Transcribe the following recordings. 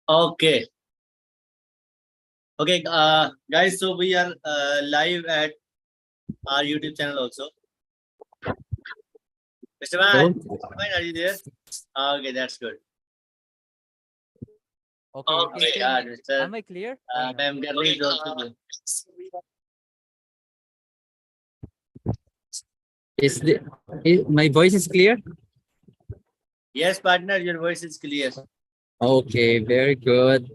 Okay. Okay, guys, so we are live at our YouTube channel also. Mr. Man, are you there? Okay, that's good. Okay, Okay, yeah, Mr. am I clear? Ma'am Garli is also there. My voice is clear? Yes, partner, your voice is clear. Okay, very good.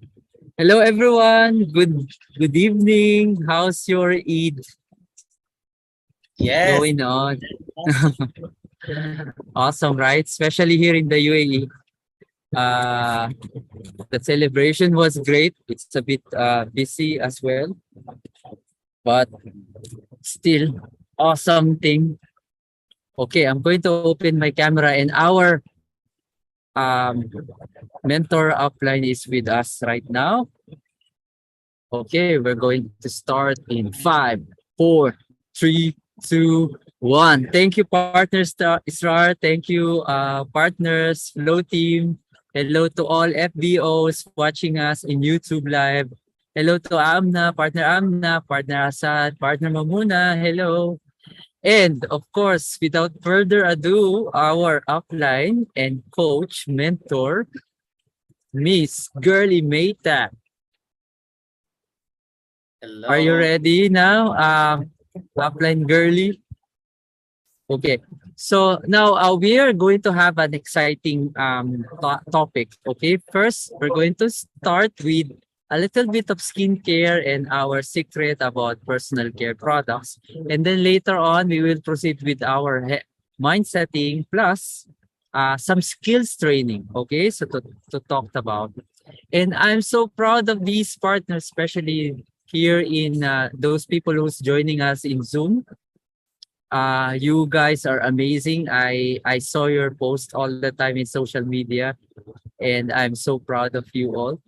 Hello everyone. Good evening. How's your Eid Yes. going on? Awesome, right? Especially here in the UAE. Uh the celebration was great. It's a bit busy as well, but still awesome thing. Okay, I'm going to open my camera and our um mentor upline is with us right now. Okay, we're going to start in 5, 4, 3, 2, 1. Thank you, partners, Israr. Thank you, partners, Flow team. Hello to all FBOs watching us in YouTube Live. Hello to Amna, partner Asad, partner Mamuna. Hello. And of course, without further ado, our upline and coach, mentor, Miss Girly Mayta. Hello. Are you ready now, upline girly? Okay. So now we are going to have an exciting topic. Okay. First, we're going to start with a little bit of skincare and our secret about personal care products. And then later on, we will proceed with our mind setting plus some skills training. Okay. So to talk about. And I'm so proud of these partners, especially here in those people who's joining us in Zoom. You guys are amazing. I saw your post all the time in social media, and I'm so proud of you all.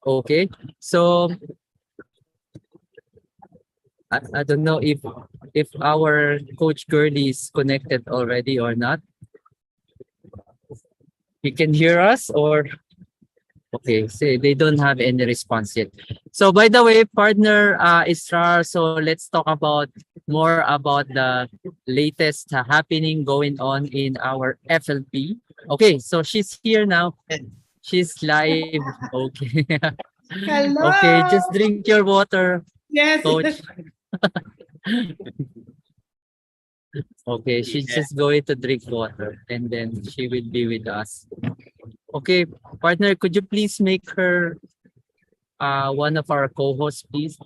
Okay, so I don't know if our coach Girly is connected already or not. You can hear us or okay, say they don't have any response yet. So by the way, partner Israr, so let's talk about more about the latest happening going on in our FLP. Okay, so she's here now. She's live. Okay. Okay, Hello. just drink your water, Yes. coach. Okay, she's just going to drink water and then she will be with us. Okay, partner, could you please make her one of our co-hosts, please?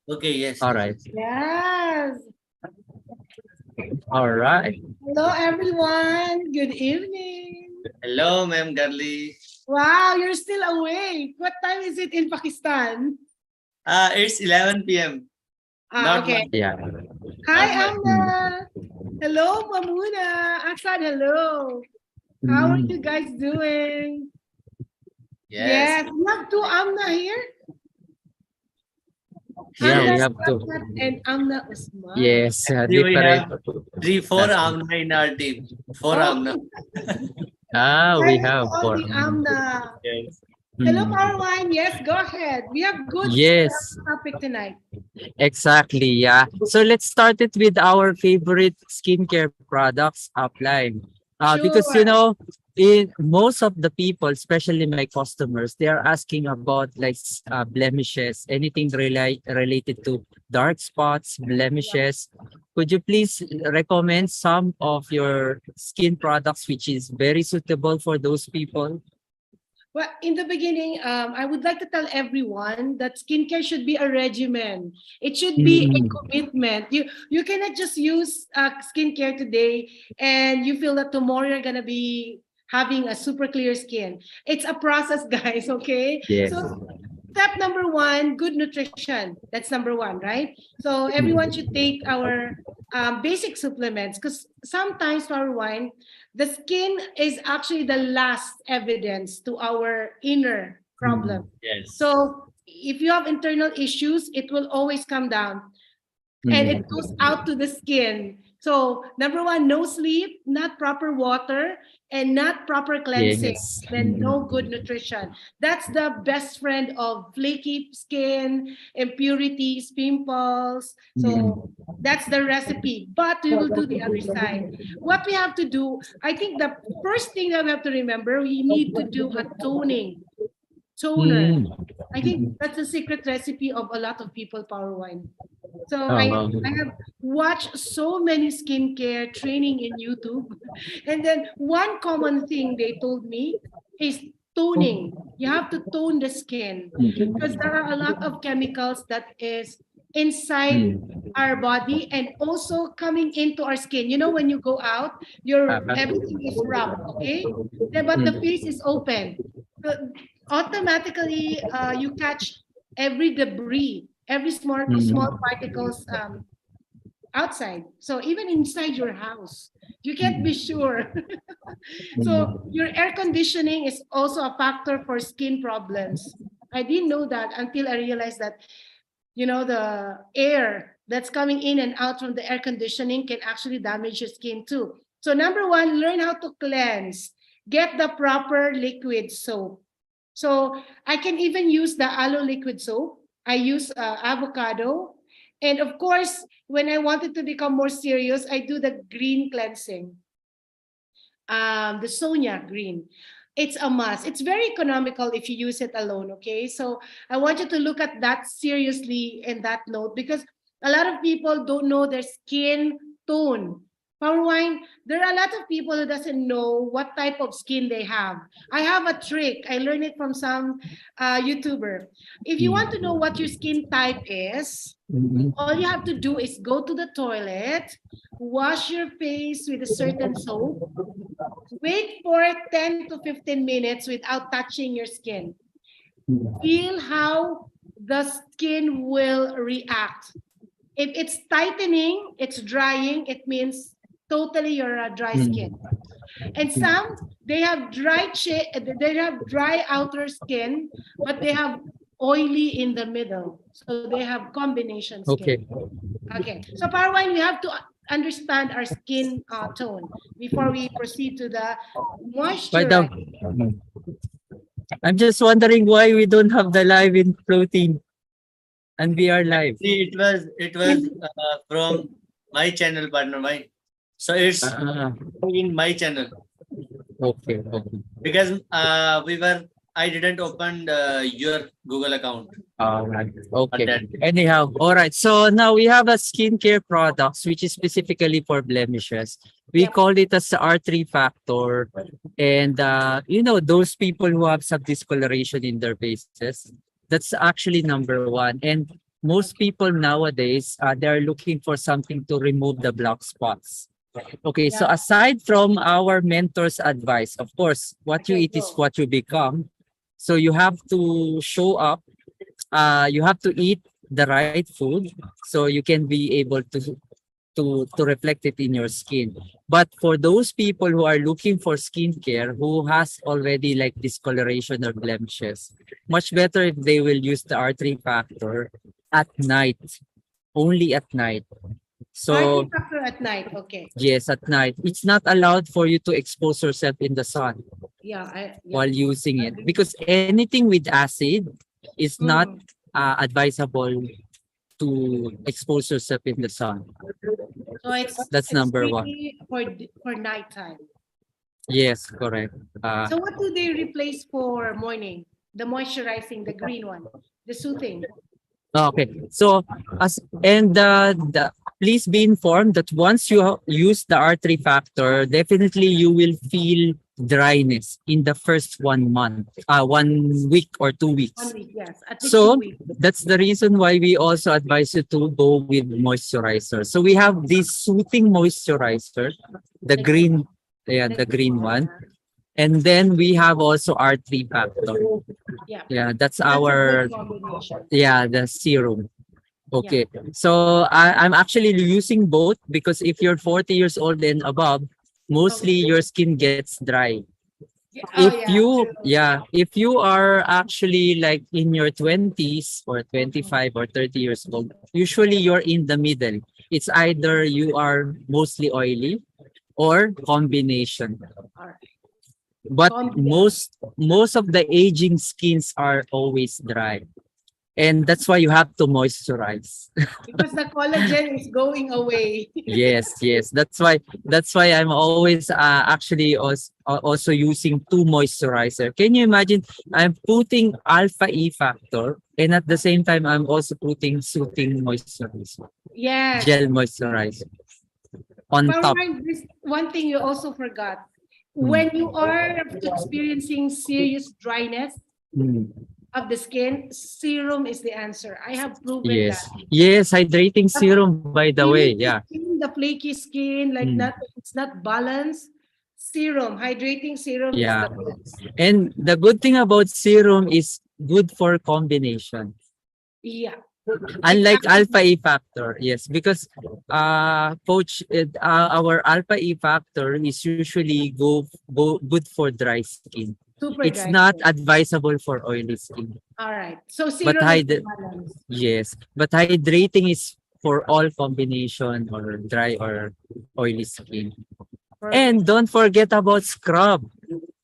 Okay, yes. All right. Yes. All right. Hello, everyone. Good evening. Hello, Ma'am Garli. Wow, you're still awake. What time is it in Pakistan? It's 11 p.m. Ah, Not okay. much. Yeah. Hi, Not much. Amna. Hello, Mamuna. Asad, hello. How are you guys doing? Yes. Yes. We have two Amna here. Yeah, we Amna have to. Ahmad and Amna Usman. Yes, Actually, we different. have 4 That's- Amna in our team. 4 Oh, Amna. We hi to have all for. the Amna. Yes. Hello, Mm. Caroline. Yes, go ahead. We have good Yes, topic tonight. exactly. Yeah. So let's start it with our favorite skincare products upline. Because you Sure. know, in most of the people, especially my customers, they are asking about like blemishes, anything related to dark spots, blemishes. Could you please recommend some of your skin products which is very suitable for those people? Well, in the beginning, I would like to tell everyone that skincare should be a regimen. It should be a Mm. commitment. You cannot just use skincare today and you feel that tomorrow you're gonna be having a super clear skin. It's a process, guys. Okay, Yes. so step number one, good nutrition. That's number one, right? So everyone should take our basic supplements because sometimes for wine, the skin is actually the last evidence to our inner problem. Yes. So if you have internal issues, it will always come down and it goes out to the skin. So number one, no sleep, not proper water, and not proper cleansing, Yes. then no good nutrition. That's the best friend of flaky skin, impurities, pimples. So that's the recipe. But we will do the other side. What we have to do, I think the first thing that we have to remember, we need to do a toner. I think that's the secret recipe of a lot of people, Power Wine. So I have watched so many skincare training in YouTube. And then one common thing they told me is toning. You have to tone the skin because there are a lot of chemicals that is inside our body and also coming into our skin. You know, when you go out, your everything is rough, okay? But the face is open. So automatically, you catch every debris, every small particles outside. So even inside your house, you can't be sure. So your air conditioning is also a factor for skin problems. I didn't know that until I realized that, you know, the air that's coming in and out from the air conditioning can actually damage your skin too. So number one, learn how to cleanse. Get the proper liquid soap. So I can even use the aloe liquid soap. I use avocado. And of course, when I wanted to become more serious, I do the green cleansing. The Sonia green. It's a must. It's very economical if you use it alone, okay? So I want you to look at that seriously in that note because a lot of people don't know their skin tone. Power Wine, there are a lot of people who doesn't know what type of skin they have. I have a trick. I learned it from some YouTuber. If you want to know what your skin type is, all you have to do is go to the toilet, wash your face with a certain soap, wait for 10 to 15 minutes without touching your skin. Feel how the skin will react. If it's tightening, it's drying, it means totally you're a dry skin. And some, they have dry outer skin, but they have oily in the middle. So they have combination skin. Okay. So Power Wine, we have to understand our skin tone before we proceed to the moisture. I'm just wondering why we don't have the live in floating. And we are live. See, it was from my channel, partner mine. So it's in my channel. Okay. Because I didn't open your Google account. Okay. Anyhow, all right. So now we have a skincare products which is specifically for blemishes. We call it as the R3 factor. And you know, those people who have some discoloration in their faces, that's actually number one. And most people nowadays, they're looking for something to remove the black spots. Okay, so aside from our mentor's advice, of course, what you eat is what you become. So you have to show up. You have to eat the right food so you can be able to reflect it in your skin. But for those people who are looking for skincare who has already like discoloration or blemishes, much better if they will use the R3 factor at night, only at night. So R3 factor at night, okay. Yes, at night. It's not allowed for you to expose yourself in the sun while using it because anything with acid is not advisable to expose yourself in the sun. So that's number one. For nighttime. Yes, correct. So what do they replace for morning? The moisturizing, the green one, the soothing. Okay, so please be informed that once you use the R3 factor, definitely you will feel dryness in the first 1 month, 1 week or 2 weeks. 1 week, yes. So that's the reason why we also advise you to go with moisturizer. So we have this soothing moisturizer, the green, the green one. And then we have also R3 factor. Yeah, that's our, the serum. Okay, so I'm actually using both because if you're 40 years old and above, mostly your skin gets dry. If you are actually like in your 20s or 25 or 30 years old, usually you're in the middle. It's either you are mostly oily or combination. All right. But Combination. most of the aging skins are always dry. And that's why you have to moisturize. Because the collagen is going away. Yes, yes. That's why I'm always actually also using two moisturizer. Can you imagine? I'm putting alpha E factor, and at the same time I'm also putting soothing moisturizer, Yes. gel moisturizer on But top. Ryan, this one thing you also forgot. Mm. When you are experiencing serious dryness Mm. of the skin, serum is the answer. I have proven Yes, that. yes. Hydrating serum, by the way. Yeah. The flaky skin, like Mm. it's not balanced. Serum, hydrating serum is Yeah. the best. And the good thing about serum is good for combination. Yeah. Unlike Exactly. alpha E factor, yes, because our alpha E factor is usually go good for dry skin. Super It's dry not skin. advisable for oily skin. All right. So But serum is balanced. yes, but hydrating is for all combination or dry or oily skin. Perfect. And don't forget about scrub,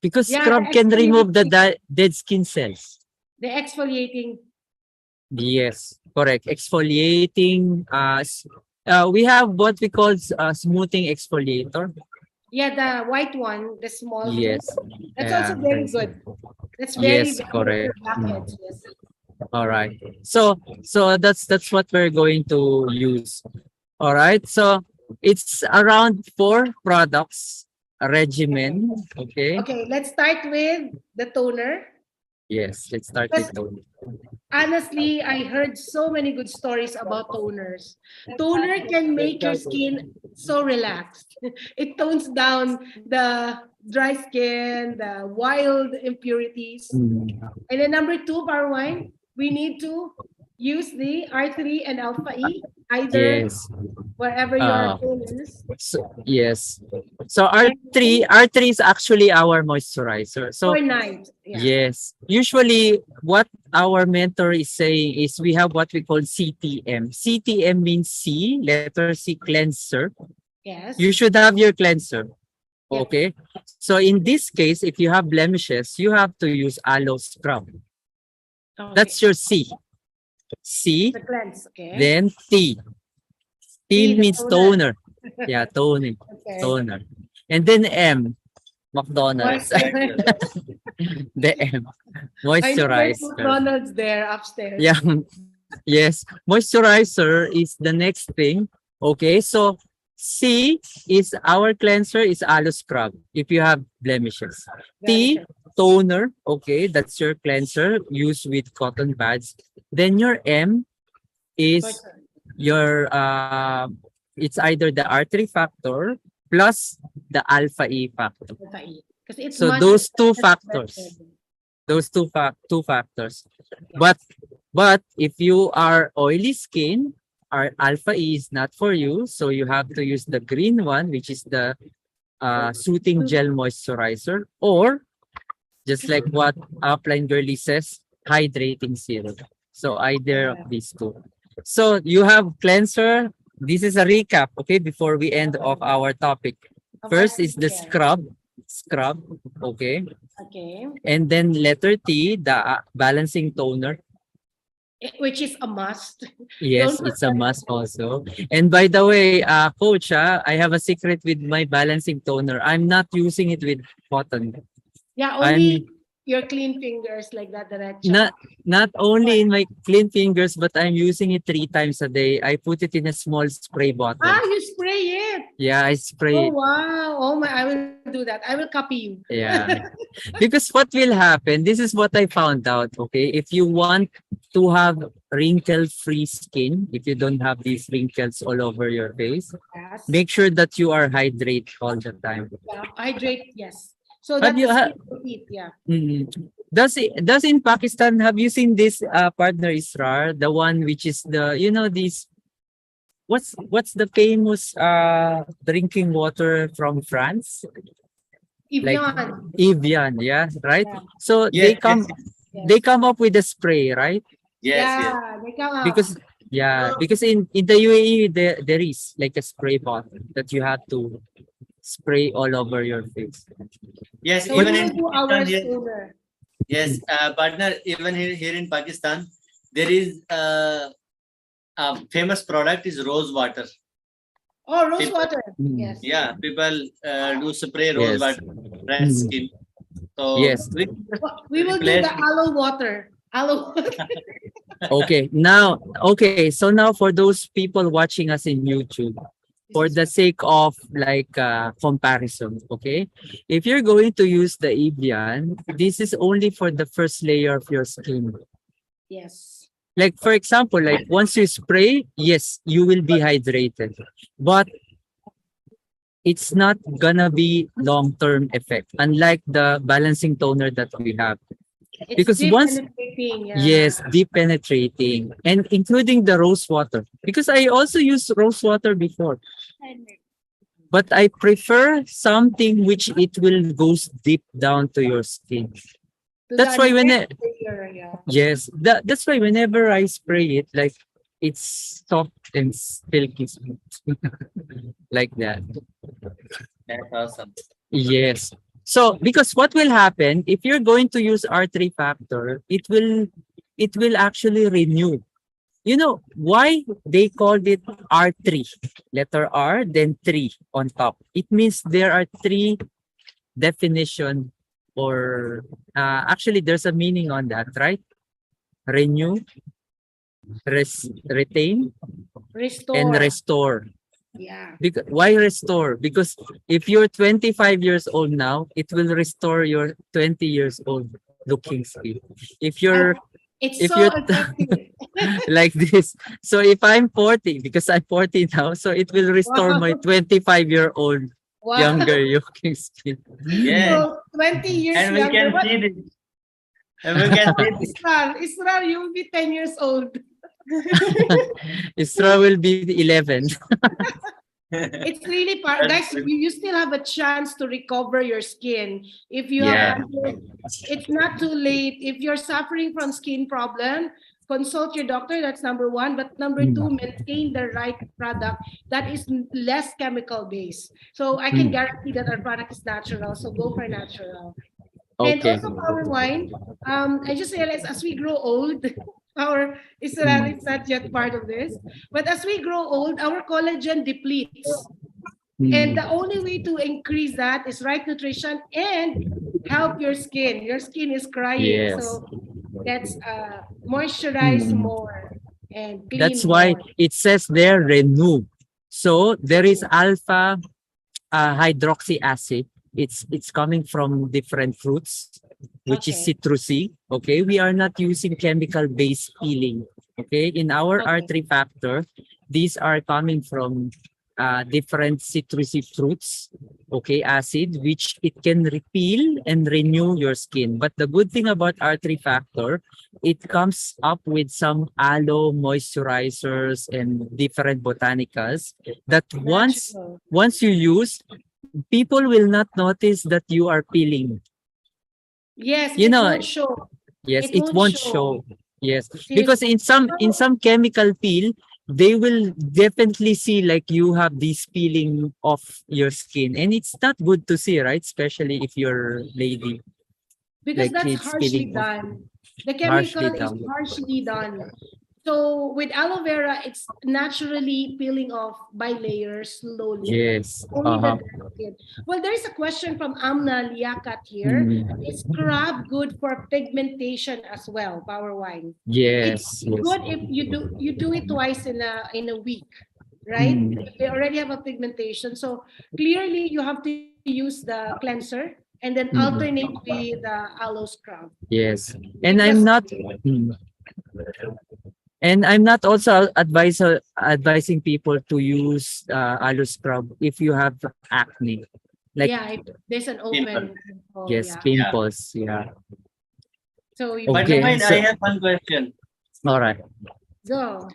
because Yeah, scrub the can remove the exfoliating. dead skin cells. The exfoliating. Yes, correct. Exfoliating. We have what we call smoothing exfoliator. Yeah, the white one, the small two. Yes. That's also very Yes. good. That's very, Yes, very good correct. for blackheads. Yes. All right. So that's what we're going to use. All right. So it's around 4 products, a regimen. Okay. Okay, let's start with the toner. Yes. Let's start Because with those. honestly, I heard so many good stories about toners. Toner can make your skin so relaxed. It tones down the dry skin, the wild impurities. Mm. And then number two, Parwine, we need to use the R3 and Alpha E, either Yes. wherever your tone is. So, yes. So R3 is actually our moisturizer. So Or night. Yeah. yes, usually what our mentor is saying is we have what we call CTM. CTM means C, letter C, cleanser. Yes. You should have your cleanser. Yep. Okay. So in this case, if you have blemishes, you have to use aloe scrub. Okay. That's your C. C, the cleanse. Okay. then T. T T, the means toner. toner. Yeah, toning. Okay. Toner. And then M, McDonald's. Moisturizer. The M, I know there's moisturizer. McDonald's there upstairs. Yeah. Yes. Moisturizer is the next thing. Okay. So C is our cleanser is aloe scrub if you have blemishes. T, toner. Okay. That's your cleanser used with cotton pads. Then your M is your it's either the R3 factor plus the alpha E factor. Because it's So much those two better. factors. Those two factors. But if you are oily skin, our alpha E is not for you. So you have to use the green one, which is the soothing gel moisturizer, or just like what Upline Girly says, hydrating serum. So either of these two. So you have cleanser. This is a recap, okay, before we end off our topic. First is the scrub, okay. Okay. And then letter T, the balancing toner. Which is a must. Yes, Don't it's a must also. And by the way, coach, I have a secret with my balancing toner. I'm not using it with cotton. Yeah, only your clean fingers like that. Not only in my clean fingers, but I'm using it 3 times a day. I put it in a small spray bottle. You spray it. Yeah, I spray it. Wow. Oh my, I will do that. I will copy you. Yeah. Because what will happen, this is what I found out, okay? If you want to have wrinkle-free skin, if you don't have these wrinkles all over your face, Yes. make sure that you are hydrated all the time. Yeah, hydrate, yes. So Have that's you yeah. Does in Pakistan, have you seen this partner Israr, the one which is the, you know, this, what's the famous drinking water from France? Evian. Evian, yeah, right? Yeah. So Yes, they come up with a spray, right? Yes, yes. Yeah, they come out. Because Yeah, because in the UAE there is like a spray bottle that you have to spray all over your face. Yes, So we even will in do ours Pakistan, sooner. yes, partner, even here in Pakistan, there is a famous product is rose water. Oh, rose People, water. Mm. Yes. yeah, people do spray rose Yes. water fresh Mm. skin. So Yes. we We will do replace the aloe water. Aloe water. Okay, so now for those people watching us in YouTube, for the sake of like comparison, okay? If you're going to use the Evian, this is only for the first layer of your skin. Yes. Like for example, like once you spray, yes, you will be hydrated. But it's not gonna be long-term effect, unlike the balancing toner that we have. It's Because deep once penetrating. Yeah. yes, deep penetrating and including the rose water. Because I also used rose water before. But I prefer something which it will goes deep down to your skin. To That's the why when next layer, yeah. yes, that's why whenever I spray it, like it's soft and silky smooth. Like that. that's awesome. Yes. So because what will happen if you're going to use R3 factor, it will actually renew. You know why they called it R3? Letter R, then 3 on top. It means there are 3 definition or actually there's a meaning on that, right? Renew, retain, and Restore. restore. Yeah. Because why restore? Because if you're 25 years old now, it will restore your 20 years old looking skin. If you're It's if so you're effective. like this, so if I'm 40, because I'm 40 now, so it will restore my Wow. 25-year-old Wow. younger looking skin. Yes, So 20 years and we younger. can see this. And we can see this. Israr, you'll be 10 years old. Isra will be 11. It's really part, guys. You still have a chance to recover your skin if you Yeah. have. It's not too late. If you're suffering from skin problem, consult your doctor. That's number one. But number two, maintain the right product that is less chemical based. So I can guarantee that our product is natural. So go for natural. And Okay. also Power Wine. I just realized as we grow old, our it's not yet part of this, but as we grow old, our collagen depletes. And the only way to increase that is right nutrition and help your skin. Your skin is crying. Yes. So let's moisturize more and clean That's why more. it says there renew. So there is alpha hydroxy acid. It's coming from different fruits, which is Okay. citrusy. Okay, we are not using chemical based peeling. Okay, in our Okay. R3 factor, these are coming from different citrusy fruits. Okay, acid, which it can repel and renew your skin. But the good thing about R3 factor, it comes up with some aloe moisturizers and different botanicals that Natural. once you use, people will not notice that you are peeling. Yes, You it know, won't show. yes, It it won't won't show. show. Yes, because Seriously. in some chemical peel, they will definitely see like you have this peeling of your skin, and it's not good to see, right? Especially if you're lady, Because like that's it's harshly peeling off, done. The harshly chemical is done. harshly done. So with aloe vera, it's naturally peeling off by layers slowly. Yes. Only the dead skin. Well, there's a question from Amna Liakat here. Is crab good for pigmentation as well? Power Wine. It's Yes. Yes. good if you do it twice in a week, right? If they already have a pigmentation. So clearly you have to use the cleanser and then alternate with the aloe scrub. Yes. And Because- I'm not also advising people to use aloe scrub if you have acne. Like yeah, if there's an open pimple, yes, yeah. pimples. Yeah. So you But Okay, mine, so- I have one question. All right. go.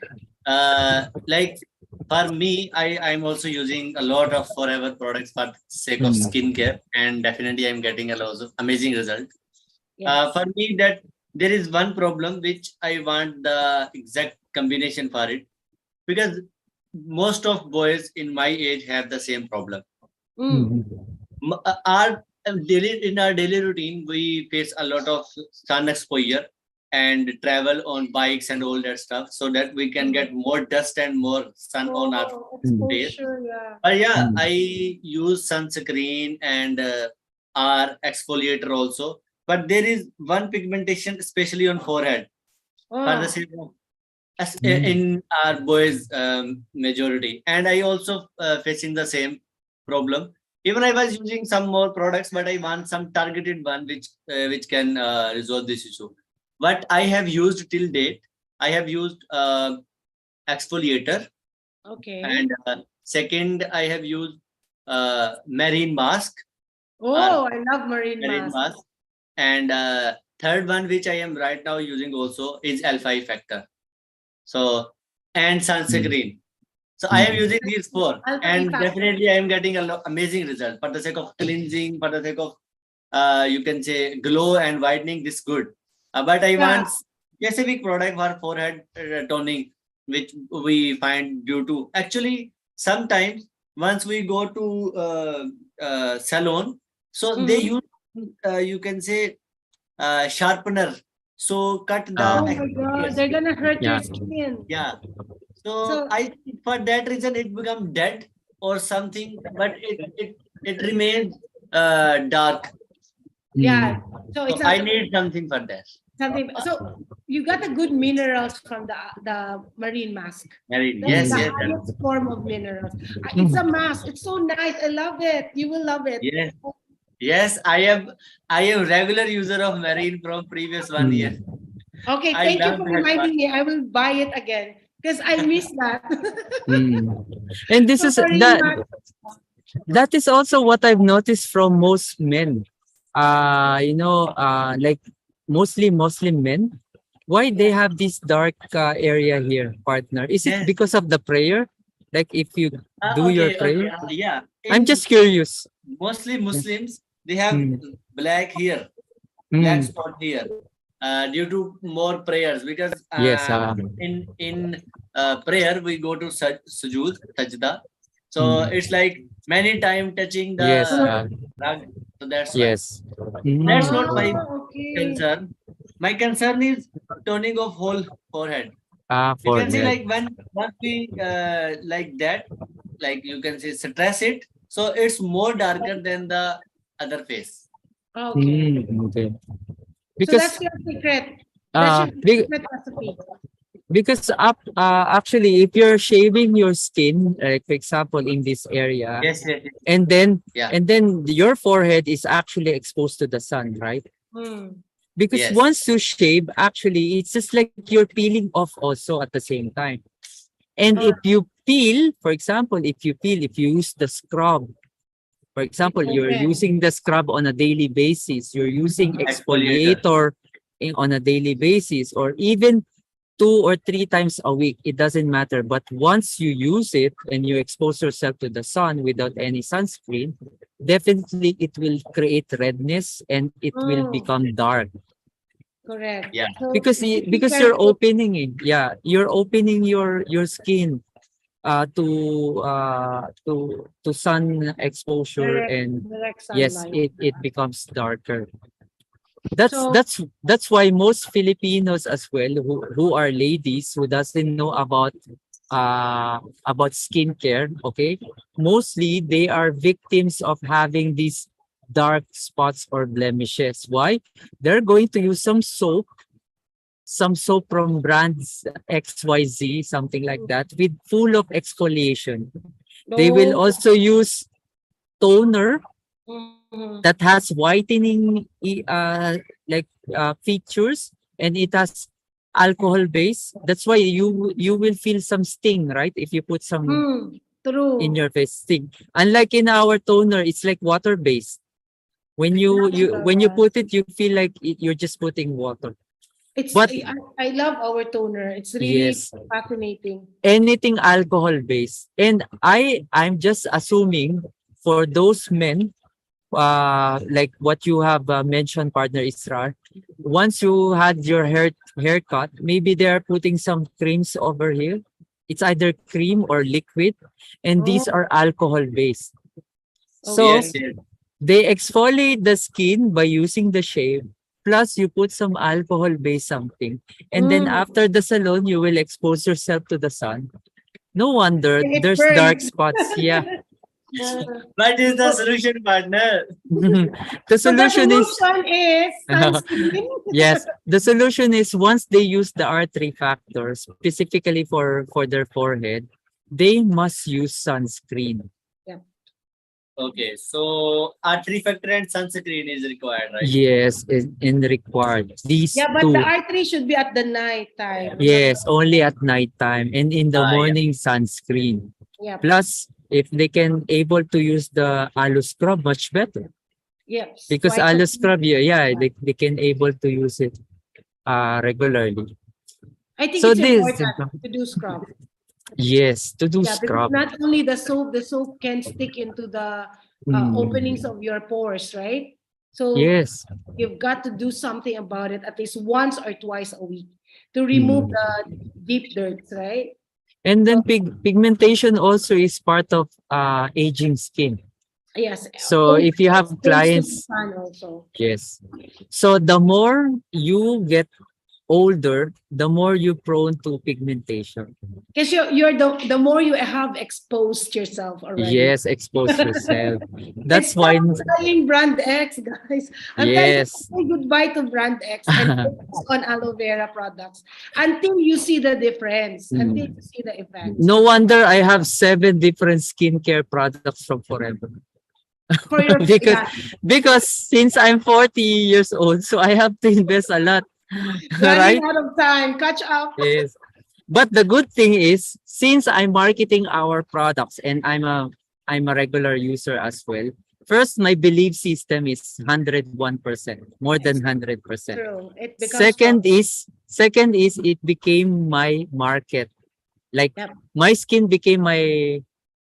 Like for me, I'm also using a lot of Forever products for sake of skincare, and definitely I'm getting a lot of amazing result. Yes. For me, that there is one problem which I want the exact combination for it, because most of boys in my age have the same problem. Mm. Our in our daily routine, we face a lot of sun exposure and travel on bikes and all that stuff, so that we can get more dust and more sun on our Oh, face. exposure, yeah. But yeah, Mm. I use sunscreen and our exfoliator also. But there is one pigmentation, especially on forehead, for the Oh, sake of Mm. in our boys majority, and I also facing the same problem. Even I was using some more products, but I want some targeted one which can resolve this issue. What I have used till date, I have used exfoliator, okay. and second I have used marine mask or Oh, I love marine marine mask. mask, and third one which I am right now using also is alpha factor. So, and sunscreen. So I am Mm. using these four, Alpha and factor. definitely I am getting amazing result for the sake of cleansing, for the sake of you can say glow and whitening. This good, but I Yeah. want specific product for forehead toning, which we find due to actually sometimes once we go to salon, so they Mhm. use you can say sharpener, so cut the Oh Ah, my God, exteriors. they're gonna hurt your yeah. skin. Yeah. So So, I think for that reason it become dead or something, but it remains dark. yeah. Mm. So So it's I a need something for that. something. So you got the good minerals from the marine mask. Married. That's Yes, the yes, Mm. highest form of minerals. It's a Mm. mask. It's so nice. I love it. You will love it. yes, yes. I am regular user of marine from previous 1 year. Mm. Okay, I thank you love for that one. reminding me. I will buy it again because I missed that. Mm. And this So is marine that mask. that is also what I've noticed from most men. Like mostly Muslim men. Why they Yeah. have this dark area here, partner? Is it Yes. because of the prayer? Like if you do your Okay. Okay. prayer? Yeah. I'm In just curious. mostly Muslims, they have Mm. black here, black Mm. spot here, due to more prayers, because Yes. in prayer we go to sujood sajda, so Mm. it's like many time touching Yes. the rug, so that's why. Yes. That's Mm. not my Oh, okay. concern. My concern is toning of whole forehead. You can see Forehead. like when once we like that, like you can say stress it, so it's more darker than the other face. Okay. Mm. Okay. So that's Because your secret. That's your be- secret recipe. because actually if you're shaving your skin, like for example in this area, Yes, yes, yes. and then Yeah. your forehead is actually exposed to the sun, right? Hmm. Because Yes. once you shave, actually it's just like you're peeling off also at the same time. And Oh, if you peel, for example, if you use the scrub, for example, you're open. using the scrub on a daily basis, you're using Exfoliator. exfoliator on a daily basis, or even 2 or 3 times a week, it doesn't matter. But once you use it and you expose yourself to the sun without any sunscreen, definitely it will create redness and it will Oh, become dark. correct. Yeah. So Because be because you're careful. opening it, yeah, you're opening your skin to sun exposure, Direct, and direct yes, sunlight. it becomes darker. That's So, that's that's why most Filipinos as well, who are ladies who doesn't know about skincare, okay? Mostly they are victims of having these dark spots or blemishes. Why? They're going to use some soap from brands XYZ, something like that, with full of exfoliation. They will no. also use toner Mhm. that has whitening features, and it has alcohol base. That's why you will feel some sting, right? If you put some Hmm. in True. your face, sting. Unlike in our toner, it's like water based. When you Natural. put it, you feel like you're just putting water. It's But I love our toner. It's really yes, fascinating. anything alcohol based. And I'm just assuming for those men like what you have mentioned, partner Israr, once you had your haircut, maybe they're putting some creams over here. It's either cream or liquid, and these Oh, are alcohol based. So Yes, okay. yes. they exfoliate the skin by using the shave. Plus, you put some alcohol based something, and then Mm. after the salon, you will expose yourself to the sun. No wonder It there's dark burns. spots. Yeah. Uh, What is the so, solution, partner? The so the solution is solution is sunscreen. yes, the solution is once they use the R3 factor specifically for their forehead, they must use sunscreen. Okay, so R3 factor and sunscreen is required, right? Yes, in required. These Yeah, but the two. R3 should be at the night time. Yes, only at nighttime and in the Yeah. morning sunscreen. Yep. Plus, if they can able to use the aloe scrub, much better. Yep. Because Twice a aloe week. scrub, yeah, they can able to use it regularly. I think So it's this, important to do scrub. yes, to do Yeah, because scrub. not only the soap can stick into the Mm, openings of your pores, right? So yes. you've got to do something about it at least once or twice a week to remove Mm. the deep dirts, right? And then pigmentation also is part of aging skin. Yes. So if you have Exposed to the clients, sun also. yes. So the more you get older, the more you prone to pigmentation. Because you're the more you have exposed yourself already. Yes, expose yourself. That's Stop why, buying brand X, guys. I'm telling you, yes. say goodbye to brand X and focus on aloe vera products until you see the difference, until you see the effects. No wonder I have 7 different skincare products from Forever. For your because yeah, because since I'm 40 years old, so I have to invest a lot, running right? out of time, catch up. Yes. But the good thing is, since I'm marketing our products and I'm a regular user as well. First, my belief system is 101%, more than 100%. True. It becomes strong. Second is it became my market. Like Yep. my skin became my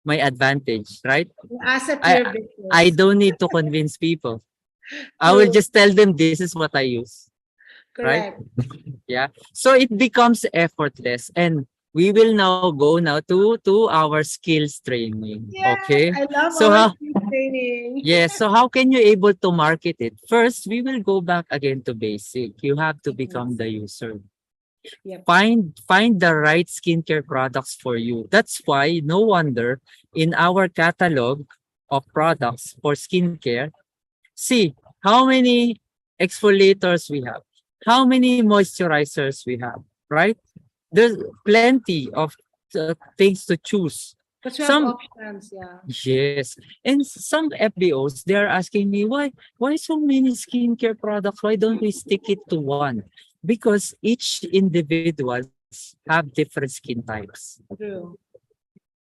advantage, right? An asset to I your business. I don't need to convince people. I will True. just tell them this is what I use, right? Correct. Yeah. So it becomes effortless, and we will now go now to our skills training. Yeah, Okay. I love So our how speed training. yes, so how can you able to market it? First, we will go back again to basic. You have to become the user. Yep. Find the right skincare products for you. That's why no wonder in our catalog of products for skincare, see how many exfoliators we have, how many moisturizers we have, right? There's plenty of things to choose. Because we have Some options, yeah. yes, and some FBOs they are asking me why so many skincare products? Why don't we stick it to one? Because each individuals have different skin types. True.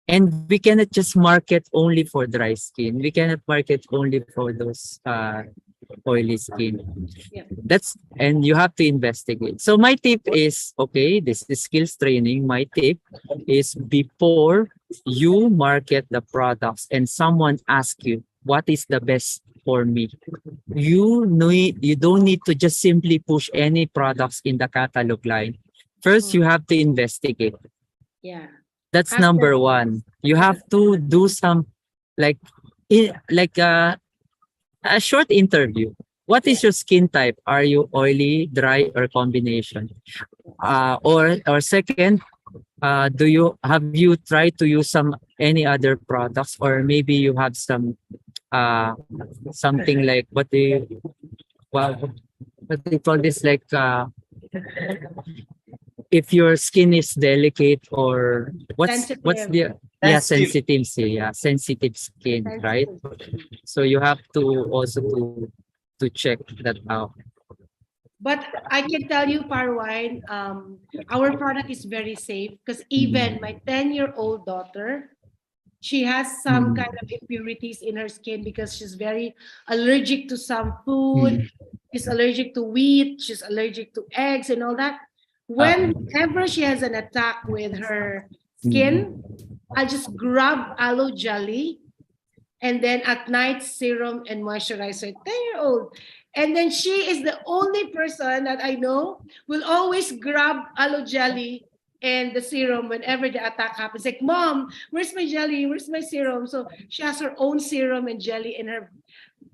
And we cannot just market only for dry skin. We cannot market only for those oily skin. Yeah. And you have to investigate. So my tip is, okay, this is skills training. My tip is before you market the products and someone asks you, what is the best for me? You don't need to just simply push any products in the catalog line. First, you have to investigate. Yeah. That's Ask number them. one. You have to do some like a short interview. What is your skin type? Are you oily, dry, or combination? Or second, have you tried to use any other products, or maybe you have something like what do you call this, like if your skin is delicate, or what's Sensitive. the sensitive skin, right? So you have to also to check that out. But I can tell you, Parwine, our product is very safe because even my 10-year-old daughter, she has some kind of impurities in her skin because she's very allergic to some food. She's allergic to wheat. She's allergic to eggs and all that. Whenever she has an attack with her skin, I just grab aloe jelly And then at night, serum and moisturizer, 10-year-old. And then she is the only person that I know will always grab aloe jelly and the serum whenever the attack happens. Like, Mom, where's my jelly? Where's my serum? So she has her own serum and jelly in her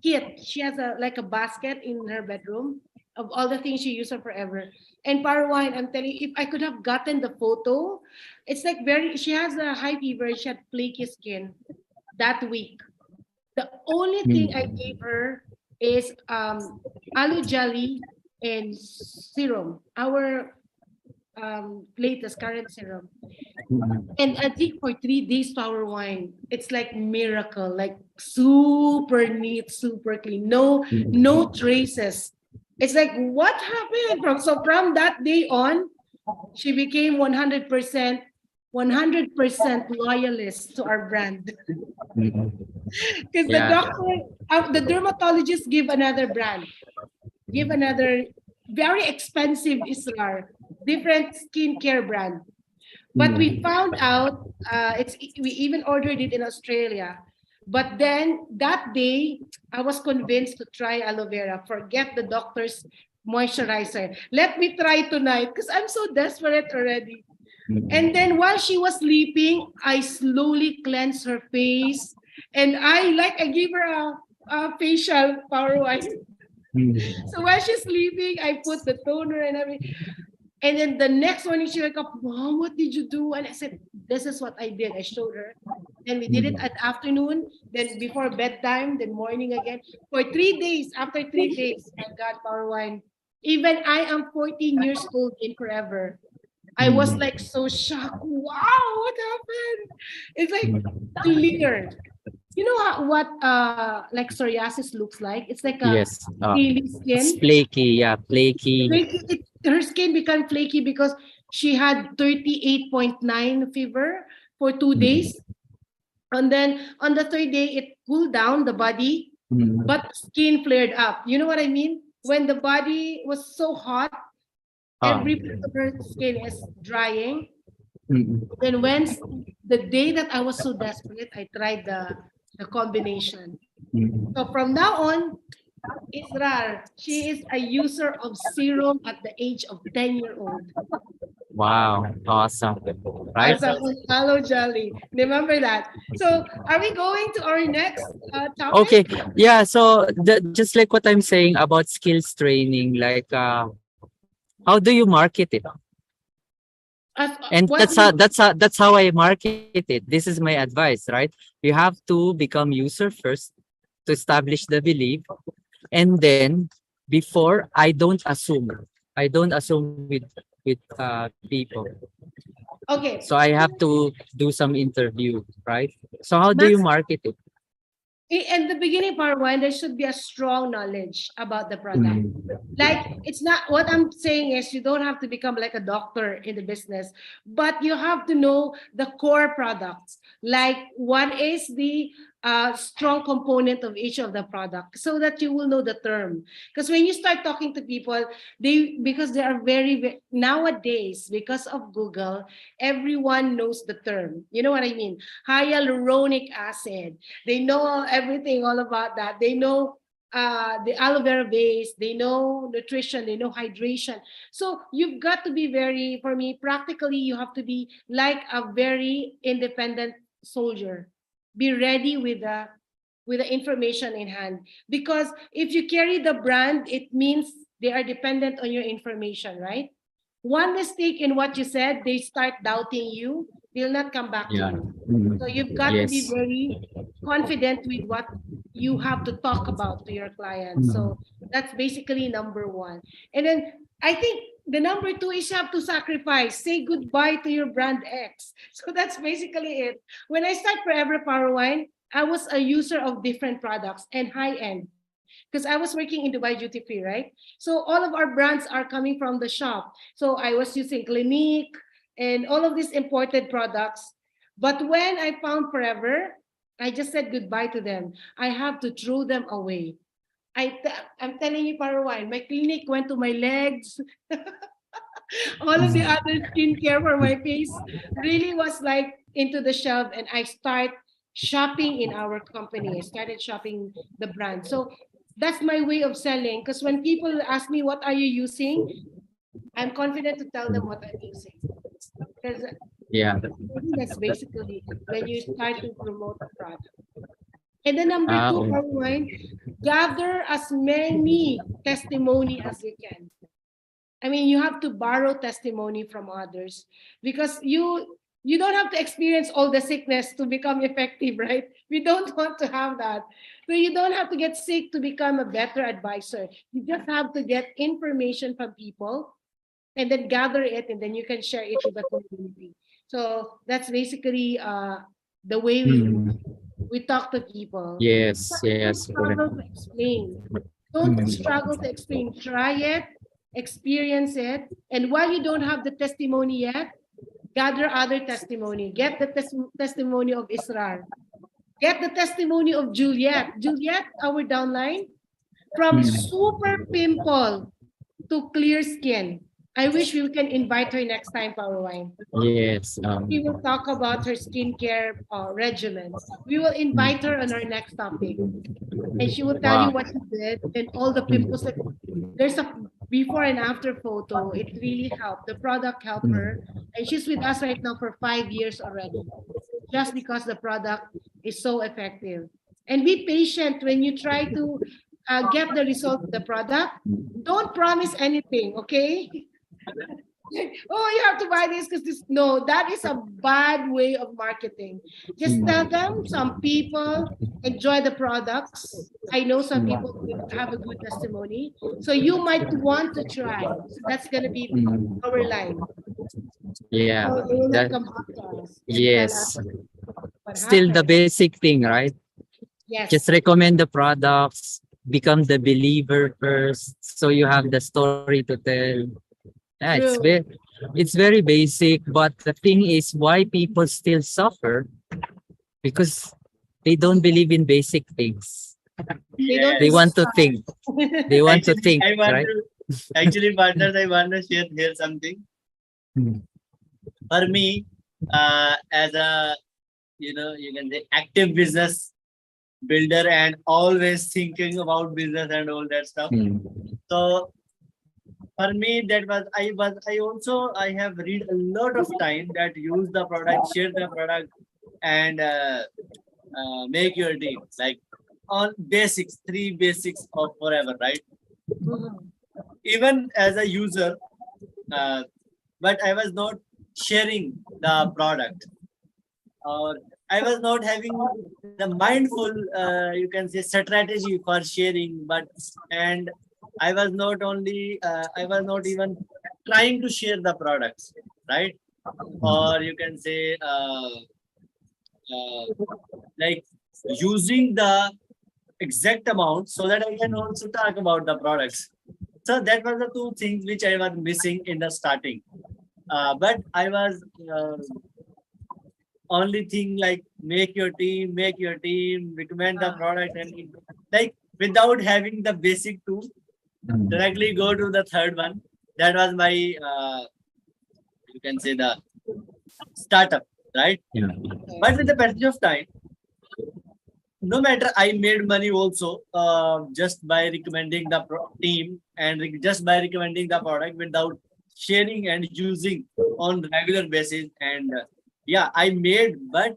kit. She has like a basket in her bedroom of all the things she used forever. And Parwine, I'm telling you, if I could have gotten the photo, it's like she has a high fever, she had flaky skin that week. The only thing I gave her is aloe jelly and serum, our latest current serum. And I think for 3 days, Power Wine, it's like miracle, like super neat, super clean, no traces. It's like, what happened? From that day on, she became 100% loyalist to our brand. Because the Yeah. doctor, the dermatologist give another brand, give another very expensive Israr, different skincare brand. But we found out we even ordered it in Australia. But then that day, I was convinced to try aloe vera. Forget the doctor's moisturizer. Let me try tonight because I'm so desperate already. And then while she was sleeping, I slowly cleansed her face. And I gave her a facial power wine. So while she's sleeping, I put the toner and everything. And then the next morning she woke up, Mom, what did you do? And I said, this is what I did. I showed her. Then we did it at afternoon, then before bedtime, then morning again. For 3 days, after 3 days, my God, Power Wine. Even I am 14 years old in forever. I was like so shocked. Wow, what happened? It's like clear. You know what like psoriasis looks like? It's like a Yes. peely It's skin. flaky. Yeah, flaky. Her skin became flaky because she had 38.9 fever for 2 days. And then on the third day, it cooled down the body, but skin flared up. You know what I mean? When the body was so hot, every part of her skin is drying. Then when the day that I was so desperate, I tried the combination. So from now on, Israr, she is a user of serum at the age of 10-year-old. Wow. Awesome. Right? As a aloe jelly. Remember that. So are we going to our next topic? Okay. Yeah. So just like what I'm saying about skills training, like how do you market it? And that's how I market it. This is my advice, right? You have to become user first to establish the belief, and then before I don't assume with people. Okay. So I have to do some interview, right? So how do you market it? In the beginning part one, there should be a strong knowledge about the product. Like, it's not, what I'm saying is you don't have to become like a doctor in the business, but you have to know the core products. Like, what is the strong component of each of the products, so that you will know the term. Because when you start talking to people, because they are very, nowadays, because of Google, everyone knows the term. You know what I mean? Hyaluronic acid. They know everything all about that. They know the aloe vera base, they know nutrition, they know hydration. So you've got to be very, for me, practically, you have to be like a very independent soldier. Be ready with the information in hand. Because if you carry the brand, it means they are dependent on your information, right? One mistake in what you said, they start doubting you, they'll not come back to you. So you've got to be very confident with what you have to talk about to your clients. So that's basically number one. And then I think the number two is you have to sacrifice, say goodbye to your brand X. So that's basically it. When I start Forever Power Wine, I was a user of different products and high end, because I was working in Dubai Duty Free, right? So all of our brands are coming from the shop. So I was using Clinique and all of these imported products. But when I found Forever, I just said goodbye to them. I have to throw them away. I'm telling you, Parawan, my Clinique went to my legs. All of the other skincare for my face really was like into the shelf, and I start shopping in our company. I started shopping the brand. So that's my way of selling. Because when people ask me, what are you using? I'm confident to tell them what I'm using. Because Yeah. that's basically it, when you start to promote a product. And then number two, Oh. Caroline, gather as many testimony as you can. I mean, you have to borrow testimony from others because you don't have to experience all the sickness to become effective, right? We don't want to have that. So you don't have to get sick to become a better advisor. You just have to get information from people and then gather it, and then you can share it with the community. So that's basically the way Mm. we talk to people. Yes, But don't yes, struggle correct. to explain. Don't Mm. struggle to explain. Try it, experience it, and while you don't have the testimony yet, gather other testimony. Get the testimony of Israr. Get the testimony of Juliet. Juliet, our downline, from Mm. super pimple to clear skin. I wish we can invite her next time, Powerwine. Yes. We will talk about her skincare regimen. We will invite her on our next topic, and she will tell you Wow. what she did and all the pimples. That there's a before and after photo. It really helped. The product helped her, and she's with us right now for 5 years already, just because the product is so effective. And be patient when you try to get the result of the product. Don't promise anything, okay? Oh, you have to buy this because this. No, that is a bad way of marketing. Just tell them some people enjoy the products. I know some people have a good testimony, so you might want to try. So that's gonna be Mm. our line. Yeah. So they will not That, come back to us and tell us yes. what Still the happened. basic thing, right? Yes. Just recommend the products, become the believer first, so you have the story to tell. Yeah, True. it's very basic, but the thing is why people still suffer because they don't believe in basic things. They don't They Yes. want to think. They want to think, I want right? to actually, partners, I want to share here something. Mm. For me, as a you can say active business builder and always thinking about business and all that stuff. Mm. So for me, that was I also I have read a lot of time that use the product, share the product, and make your team like on basics, 3 basics of forever, right? Mhm. Even as a user, uh, but I was not sharing the product, or I was not having the mindful, you can say, strategy for sharing, but and I was not only, I was not even trying to share the products, right? Or you can say, like using the exact amount so that I can also talk about the products. So that was the two things which I was missing in the starting. But I was only thing like make your team, recommend the product, and like without having the basic two, directly go to the third one. That was my, you can say, the startup, right? Yeah. But with the passage of time, no matter I made money also just by recommending the team and just by recommending the product without sharing and using on regular basis. And yeah, I made, but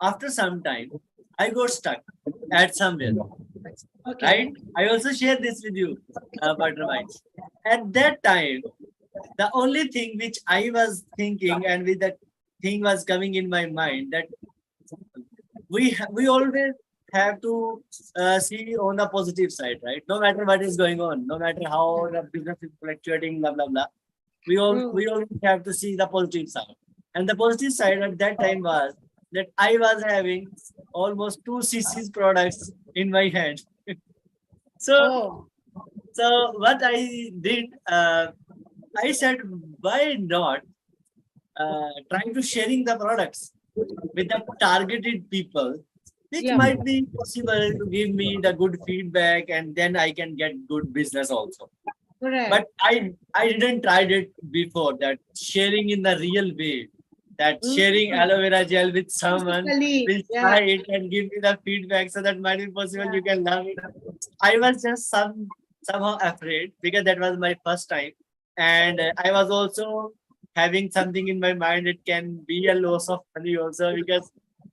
after some time, I got stuck at somewhere, Okay. right? I also share this with you, partner minds. At that time, the only thing which I was thinking and with that thing was coming in my mind that we always have to see on the positive side, right? No matter what is going on, no matter how the business is fluctuating, blah blah blah. We always have to see the positive side. And the positive side at that time was that I was having almost 2 cc products in my hand. So Oh, so what I did, I said, why not trying to sharing the products with the targeted people, which yeah. might be possible to give me the good feedback, and then I can get good business also. Correct. But I didn't tried it before that sharing in the real way. that sharing aloe vera gel with someone Physically, will yeah. try it and give me the feedback so that might be possible you can love it. I was just somehow afraid because that was my first time, and I was also having something in my mind. It can be a loss of money also because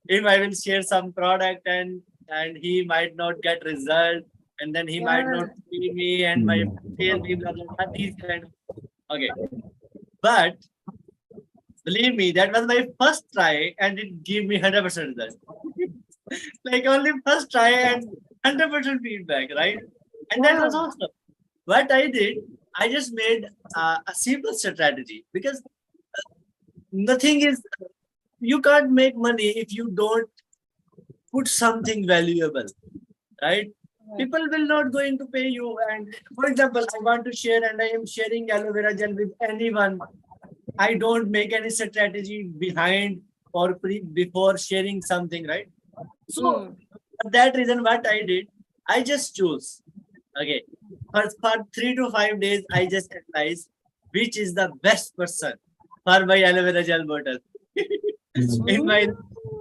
if I will share some product and he might not get result, and then he might Yeah. not see me and my pay me blah, blah, blah, these kind of okay. But believe me, that was my first try and it gave me 100% result. Like only first try and 100% feedback, right? And that was Wow. awesome. What I did, I just made a simple strategy because the thing is, you can't make money if you don't put something valuable, right? People will not going to pay you. And for example, I want to share and I am sharing aloe vera gel with anyone. I don't make any strategy behind or before sharing something, right? So for that reason, what I did, I just chose. Okay. For 3 to 5 days, I just analyze which is the best person for my aloe vera gel bottle. In my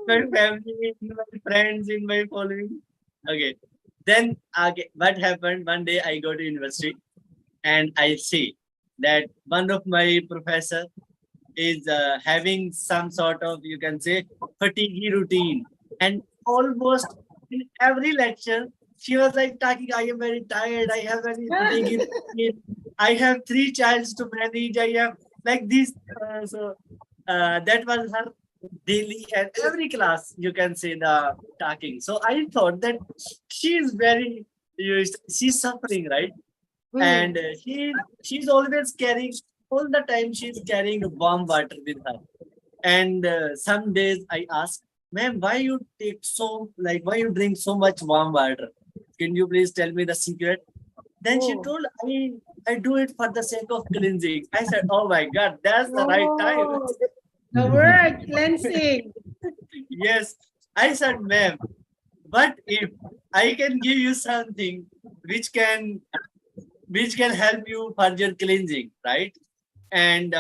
family, in my friends, in my following. Okay. Then what happened? One day I go to university and I see that one of my professor is having some sort of, you can say, fatigue routine, and almost in every lecture she was like talking, I am very tired, I have very fatigue routine, I have 3 childs to manage, I have like this. That was her daily and every class, you can say, the talking. So I thought that she is very used, she's suffering, right? And she's always carrying, all the time she's carrying warm water with her. And some days I ask, ma'am, why you take so, like, why you drink so much warm water? Can you please tell me the secret? Then she told, I do it for the sake of cleansing. I said, oh my God, that's the right time. Oh, the word cleansing. Yes. I said, ma'am, but if I can give you something which can help you for your cleansing, right? And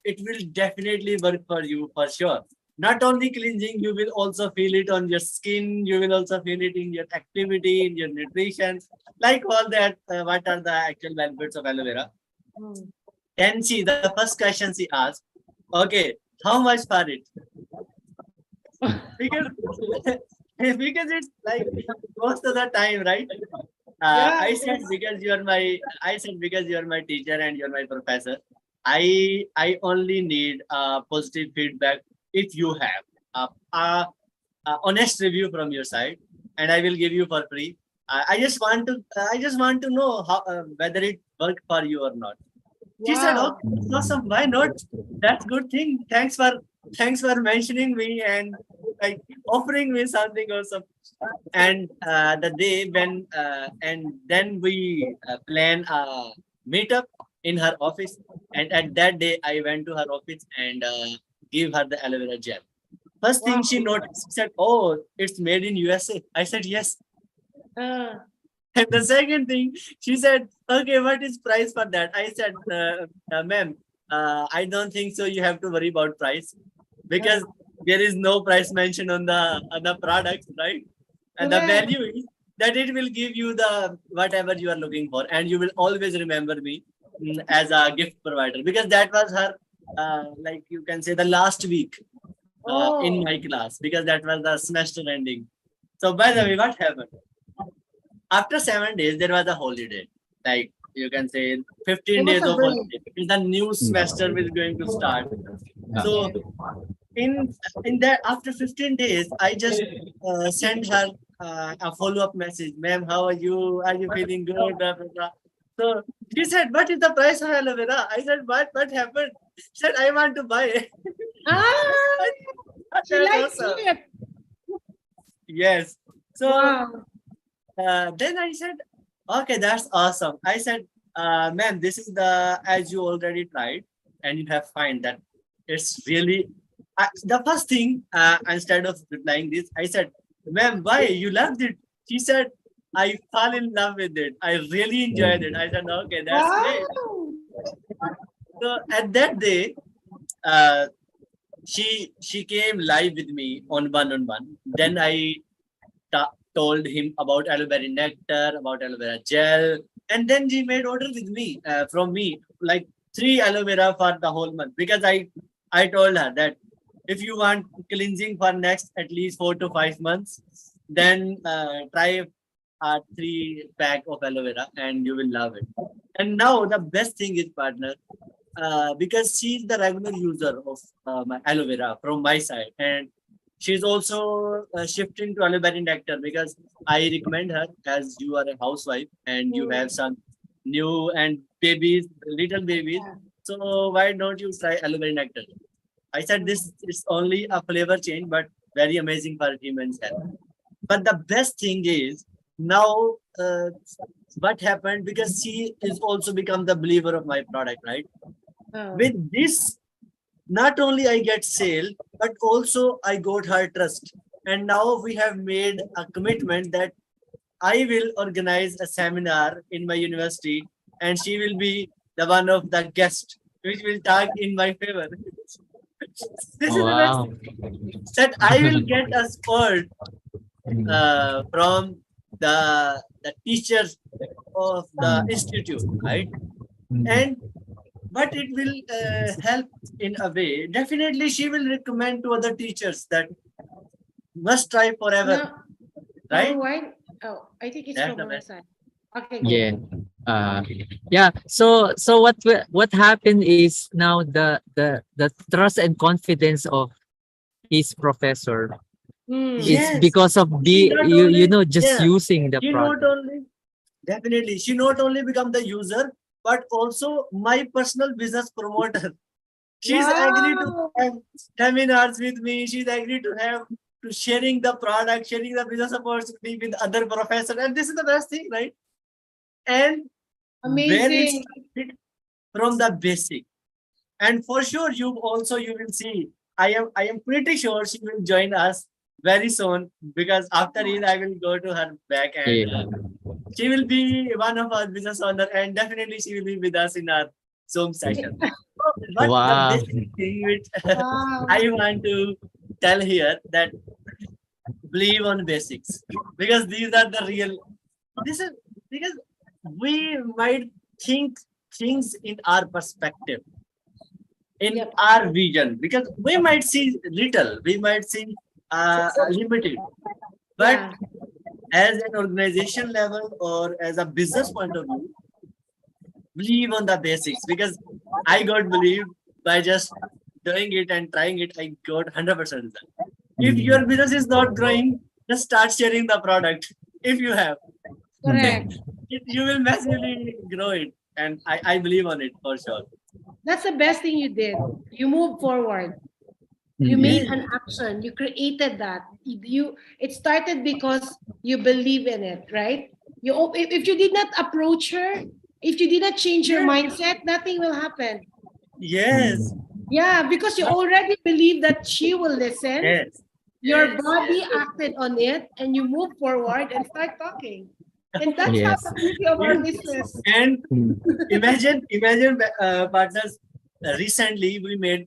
it will definitely work for you for sure. Not only cleansing, you will also feel it on your skin. You will also feel it in your activity, in your nutrition, like all that. What are the actual benefits of aloe vera? Then the first question she asked, okay, how much for it? Because because it's like most of the time, right? I said because you are my teacher and you're my professor. I only need positive feedback if you have a honest review from your side, and I will give you for free. I just want to know how whether it worked for you or not. She said, Wow. "Okay, awesome. Why not? That's good thing. Thanks for mentioning me and like offering me something awesome." And the day when and then we plan a meetup in her office, and at that day I went to her office and gave her the aloe vera gel. First thing she noticed, she said, oh, it's made in USA. I said yes. And the second thing, she said, okay, what is price for that? I said, ma'am, I don't think so you have to worry about price because there is no price mentioned on the product, right? And the value is that it will give you the whatever you are looking for, and you will always remember me as a gift provider, because that was her like you can say the last week in my class, because that was the semester ending. So by the way, what happened? After 7 days, there was a holiday. Like you can say 15 days of holiday. Because the new semester is going to start. So in that after 15 days, I just sent her a follow-up message. Ma'am, how are you? Are you feeling good? Blah, blah, blah. So she said, what is the price of aloe vera? I said, what happened? She said, I want to buy it. She likes awesome. it. Yes. So Wow. then I said, okay, that's awesome. I said, ma'am, this is as you already tried and you have find that it's really, the first thing, instead of replying this, I said, ma'am, why you loved it? She said, I fell in love with it. I really enjoyed it. I said, okay, that's great. So at that day, she came live with me on one-on-one. Then I told him about aloe berry nectar, about aloe vera gel, and then she made order with me from me like 3 aloe vera for the whole month, because I told her that if you want cleansing for next at least 4 to 5 months, then try a 3 pack of aloe vera and you will love it. And now the best thing is, partner, because she's the regular user of my aloe vera from my side, and she's also shifting to aloe berry nectar, because I recommend her, as you are a housewife and you have some new and babies, little babies. Yeah. So why don't you try aloe berry nectar? I said this is only a flavor change, but very amazing for humans' health. But the best thing is now what happened, because she is also become the believer of my product, right? Oh. With this, not only I get sale, but also I got her trust. And now we have made a commitment that I will organize a seminar in my university, and she will be the one of the guest which will talk in my favor. This is the best Wow. thing, that I will get a support from the teachers of the institute, right? And but it will help in a way. Definitely, she will recommend to other teachers that must try forever, No, right? number one. Oh, I think it's That's from the my best. side. Okay, go. Yeah. Yeah. So what happened is now the trust and confidence of his professor Hmm. is Yes, because of she the not you only, know just yeah, using the she not product. only, definitely, she not only become the user, but also my personal business promoter. She's agreed to Wow. have seminars with me. She's agreed to have to sharing the product, sharing the business opportunity with other professors. And this is the best thing, right? And where it Amazing. started from the basic. And for sure, you will see. I am pretty sure she will join us very soon, because after it I will go to her back, and Yeah. she will be one of our business owner, and definitely she will be with us in our Zoom session. But the Wow. basic thing which Wow. I want to tell here, that believe on basics, because these are the real. This is because we might think things in our perspective, in Yep. our vision, because we might see little, we might see limited, but Yeah. as an organization level or as a business point of view, believe on the basics, because I got believed by just doing it and trying it. I got 100% result. If your business is not growing, just start sharing the product. If you have, Correct. you will massively grow it, and I believe on it for sure. That's the best thing you did. You moved forward. You made Yes, an action. You created that. It started because you believe in it, right? If you did not approach her, if you did not change your yes, mindset, nothing will happen. yes, Yeah, because you already believe that she will listen. yes, Your yes, body acted on it, and you move forward and start talking. And that's how Yes. the beauty of our yes. business. And Mm. imagine partners, recently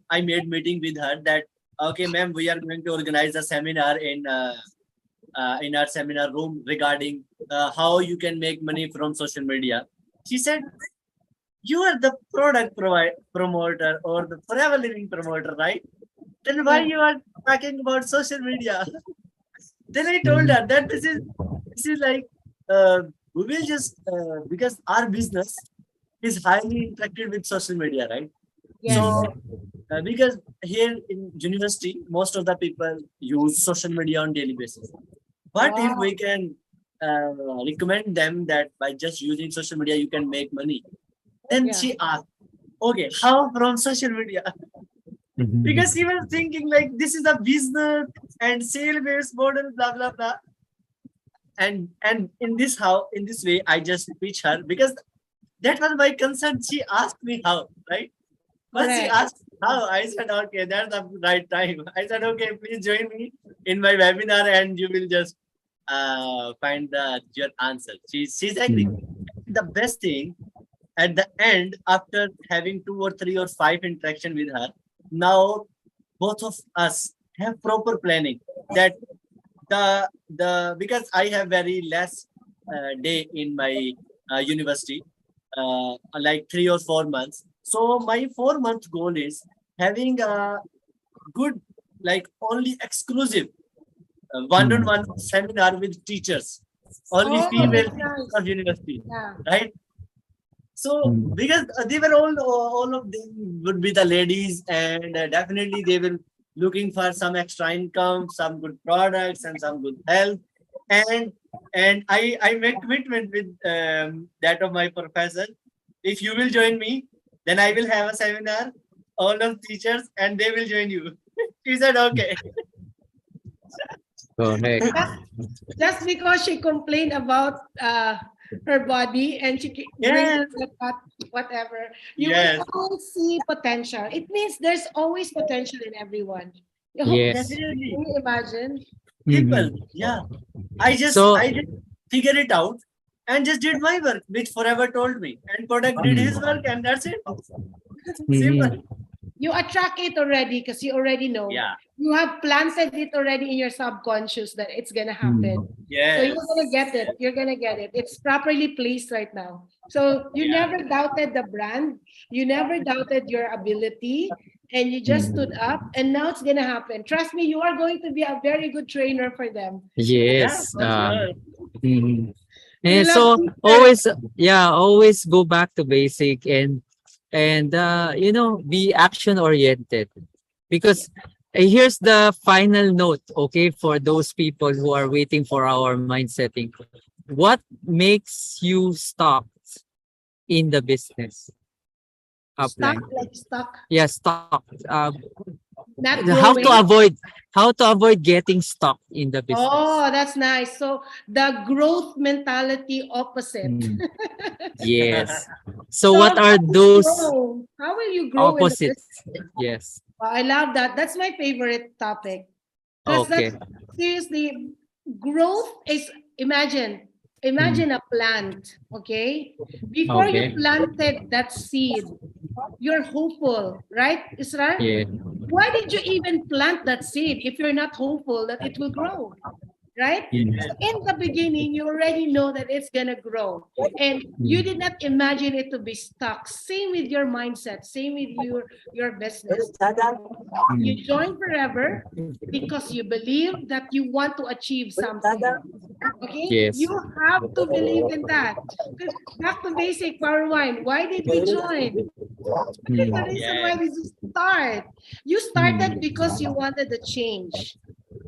I made meeting with her that, okay ma'am, we are going to organize a seminar in our seminar room regarding how you can make money from social media. She said, you are the product promoter or the forever living promoter, right? Then why Yeah. you are talking about social media? Then I told her that this is like, we will just because our business is highly interacted with social media, right? So Yes. because here in university, most of the people use social media on daily basis. But if Wow. we can recommend them that by just using social media you can make money, then Yeah. she asked, okay, how from social media? Because she was thinking like this is a business and sale based model, blah blah blah. And in this way I just pitch her, because that was my concern. She asked me how, right? Once she Correct. asked how, I said, okay, that's the right time. I said, okay, please join me in my webinar and you will just find your answer. She's agree. The best thing, at the end, after having 2 or 3 or 5 interaction with her, now both of us have proper planning, that because I have very less day in my university, like 3 or 4 months. So my 4 month goal is having a good, like only exclusive one-on-one seminar with teachers, only Oh, female that's teachers nice. of university, Yeah. right? So Mm. because they were all of them would be the ladies, and definitely they will looking for some extra income, some good products, and some good health. And I made commitment with that of my professor. If you will join me, then I will have a seminar, all of teachers, and they will join you. She said, okay. Correct. Just because she complained about her body and brings Yes, the fat, whatever, you will yes, always see potential. It means there's always potential in everyone. Yes. definitely. Can you imagine? Simple. Mhm. Yeah. I just So, I just figure it out and just did my work, which Forever told me. And product did his mm, work, and that's it. Simple. mhm, You attract it already because you already know. Yeah. You have planted it already in your subconscious that it's gonna happen. mm, So you're Yes. gonna get it. You're gonna get it. It's properly placed right now. So you Yeah. never doubted the brand. You never doubted your ability, and you just stood mm. up. And now it's gonna happen. Trust me, you are going to be a very good trainer for them. Yeah, Yes. for sure. Mhm. We And love so teachers. always, yeah, always go back to basic and be action oriented, because here's the final note, okay, for those people who are waiting for our mind setting. What makes you stuck in the business? Stuck, Upline. like stuck, Yeah, stuck. not How to growing. avoid getting stuck in the business. Oh, that's nice. So the growth mentality opposite. Mm, yes. So So what how are will you those grow? How will you grow in the business? opposites? Yes. I love that. That's my favorite topic. Because Okay. that's seriously, growth is, imagine, Mm, imagine a plant, okay? Before you okay. planted that seed, you're hopeful, right, Isra? Yeah. Why did you even plant that seed if you're not hopeful that it will grow? Right? Mm, So in the beginning, you already know that it's gonna grow, and you did mm, not imagine it to be stuck. Same with your mindset. Same with your business. You mm. join Forever because you believe that you want to achieve something. Okay, Yes. you have to believe in that. Because back to basic, Power Wine. Why did we join? What is the Mm, reason why Yes. did you start? You started mm, because you wanted the change,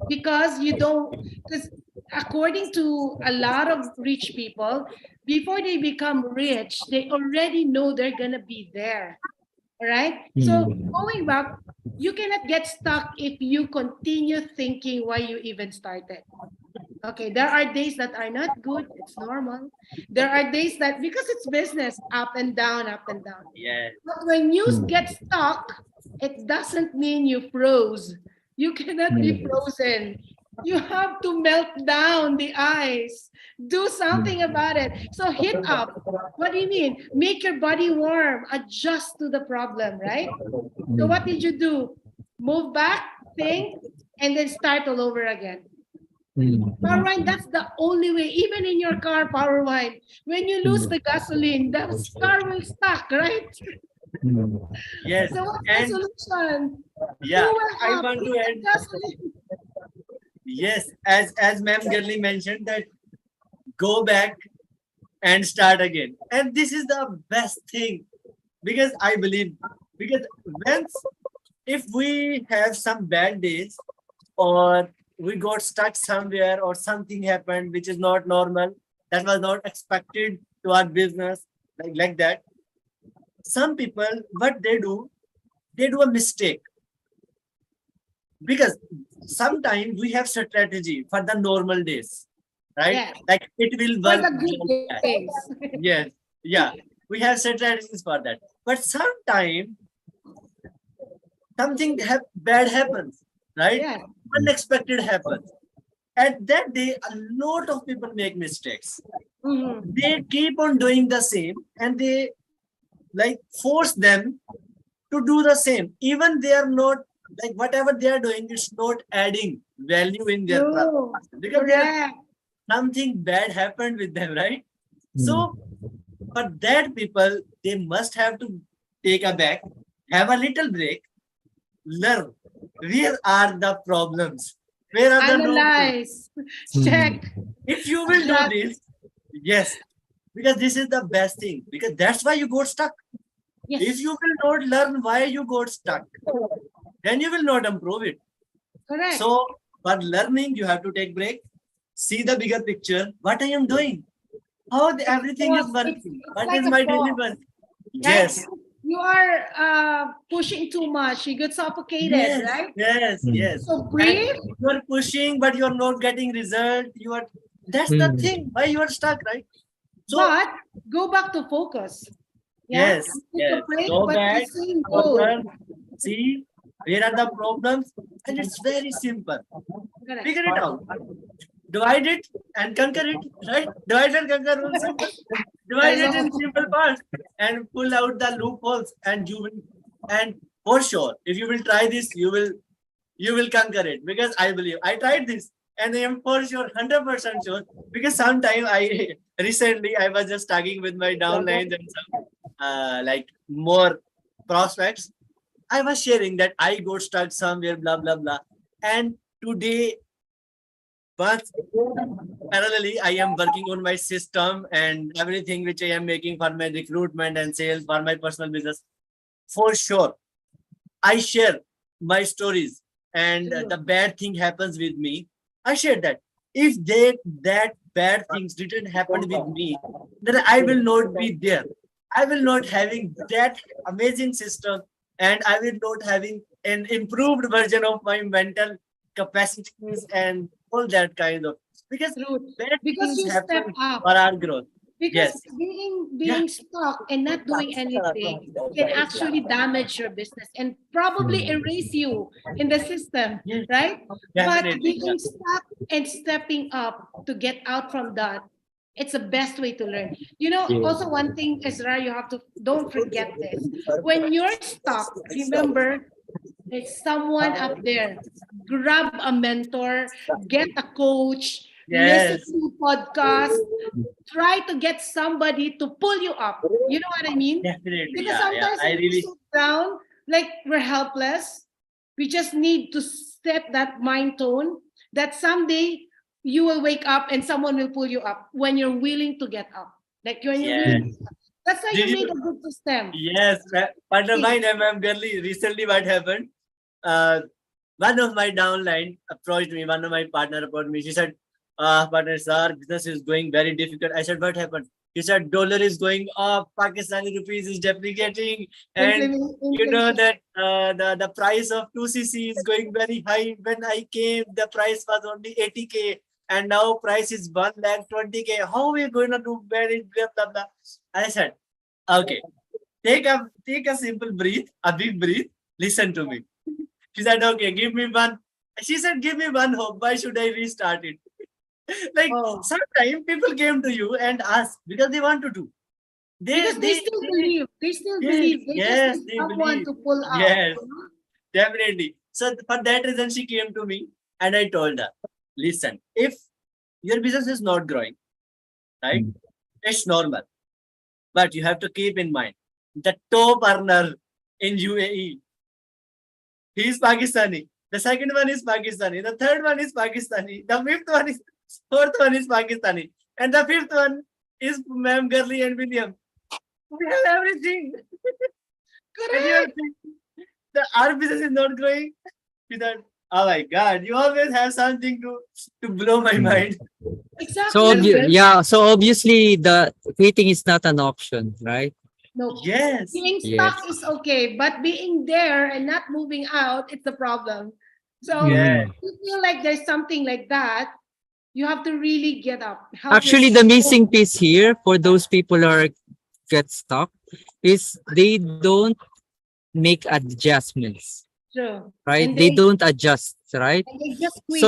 because you don't, because according to a lot of rich people, before they become rich, they already know they're gonna be there. All right. So mm, going back, you cannot get stuck if you continue thinking why you even started. Okay, there are days that are not good, it's normal. There are days that, because it's business, up and down, up and down. Yes. But when you get mm, stuck, it doesn't mean you froze. You cannot be mm, frozen. You have to melt down the ice. Do something mm, about it. So heat up. What do you mean? Make your body warm. Adjust to the problem, right? So what did mm, you do? Move back, think, and then start all over again. Power mm, wine, that's the only way. Even in your car, power wine, when you lose mm, the gasoline, the car will stuck, right? mm. Yes. So what's the And solution? yeah, Fuel I up, want put to the add, gasoline. yes, as Ma'am Girly mentioned, that go back and start again. And this is the best thing, because I believe, because once, if we have some bad days, or we got stuck somewhere, or something happened which is not normal, that was not expected to our business, like that, some people, what they do a mistake, because sometimes we have strategy for the normal days, right? Yes, Like it will for work the just good that. days. Yes, yeah, we have strategies for that. But sometimes something bad happens, right? Yeah. Unexpected happens. At that day, a lot of people make mistakes. Mhm. They keep on doing the same, and they like force them to do the same, even they are not like whatever they are doing, it's not adding value in their True. because they are, Correct. something bad happened with them, right? Mm. So for that people, they must have to take a back, have a little break, learn where are the problems, where are the no. Analyze. Check. If you will do Adapt. this, yes, because this is the best thing, because that's why you got stuck. If Yes. you will not learn why you got stuck, then you will not improve it. Correct. So for learning, you have to take break, see the bigger picture, what I am doing, how everything is working, It's what like is a my daily frog, work. right? Yes, You are pushing too much. You get suffocated, yes, right? yes, Mm. yes. So And breathe. you are pushing, but you are not getting result. You are, that's the Mm. thing, why you are stuck, right? So But go back to focus. Yeah. yes, Take a yes. break, Go but the back, same goal. focus, see where are the problems, and it's very simple. Correct. Figure it out. Divide it and conquer it, right? Divide and conquer rule simple. Divide it in simple parts and pull out the loopholes, and you will, and for sure, if you will try this, you will conquer it, because I believe I tried this and I am for sure 100% sure, because sometime I recently I was just talking with my downlines and some like more prospects. I was sharing that I got stuck somewhere, blah blah blah, and today, but parallelly, I am working on my system and everything which I am making for my recruitment and sales for my personal business. For sure, I share my stories, and the bad thing happens with me. I share that. If that bad things didn't happen with me, then I will not be there. I will not having that amazing system, and I will not having an improved version of my mental capacities and all that kind of, because True. bad Because things you step happen up. for our growth. Because Yes. Yeah. being stuck and not doing anything can actually damage your business and probably erase you in the system, Yes. right? But Definitely. Yeah. being stuck and stepping up to get out from that, it's the best way to learn. You know, Yeah. also one thing, Ezra, you have to don't forget this. When you're stuck, remember there's someone up there. Grab a mentor, get a coach, listen Yes. to podcast, try to get somebody to pull you up. You know what I mean? Definitely. Because Yeah. Yeah. sometimes I when we really. sit down, like we're helpless, we just need to set that mind tone that someday you will wake up and someone will pull you up when you're willing to get up. Like when you're Yes. willing. That's why Did you made you? a good system. Yes. Partner of mine, MM Girly, recently what happened? One of my downline approached me, one of my partner approached me. She said, partner, sir, business is going very difficult. I said, what happened? He said, dollar is going up, Pakistani rupees is depreciating, and you know Inflation. that the price of 2cc is going very high. When I came, the price was only 80K, and now price is 1,20K. How are we going to do manage, blah blah blah? I said, okay, take a simple breath, a big breath, listen to me. She said, okay, give me one. She said, give me one hope. Why should I restart it? Like Oh. sometimes people came to you and asked because they want to do. Because they still believe. They still yes, believe. They yes, just need they someone believe. to pull out. Yes, definitely. So for that reason, she came to me and I told her, listen, if your business is not growing, right? It's normal. But you have to keep in mind the top earner in UAE, he is Pakistani. The second one is Pakistani. The third one is Pakistani. The fifth one is fourth one is Pakistani. And the fifth one is Ma'am Gurley and William. We have everything. And you are Correct. saying the our business is not growing. You thought, oh my god, you always have something to blow my mind. Exactly. So yeah, so obviously the quitting is not an option, right? No. Yes. Being Yes. stuck is okay, but being there and not moving out, it's the problem. So Yeah. if you feel like there's something like that, you have to really get up. Help Actually, the yourself. missing piece here for those people who are get stuck is they don't make adjustments, True. right? And They don't adjust, right? they just quit.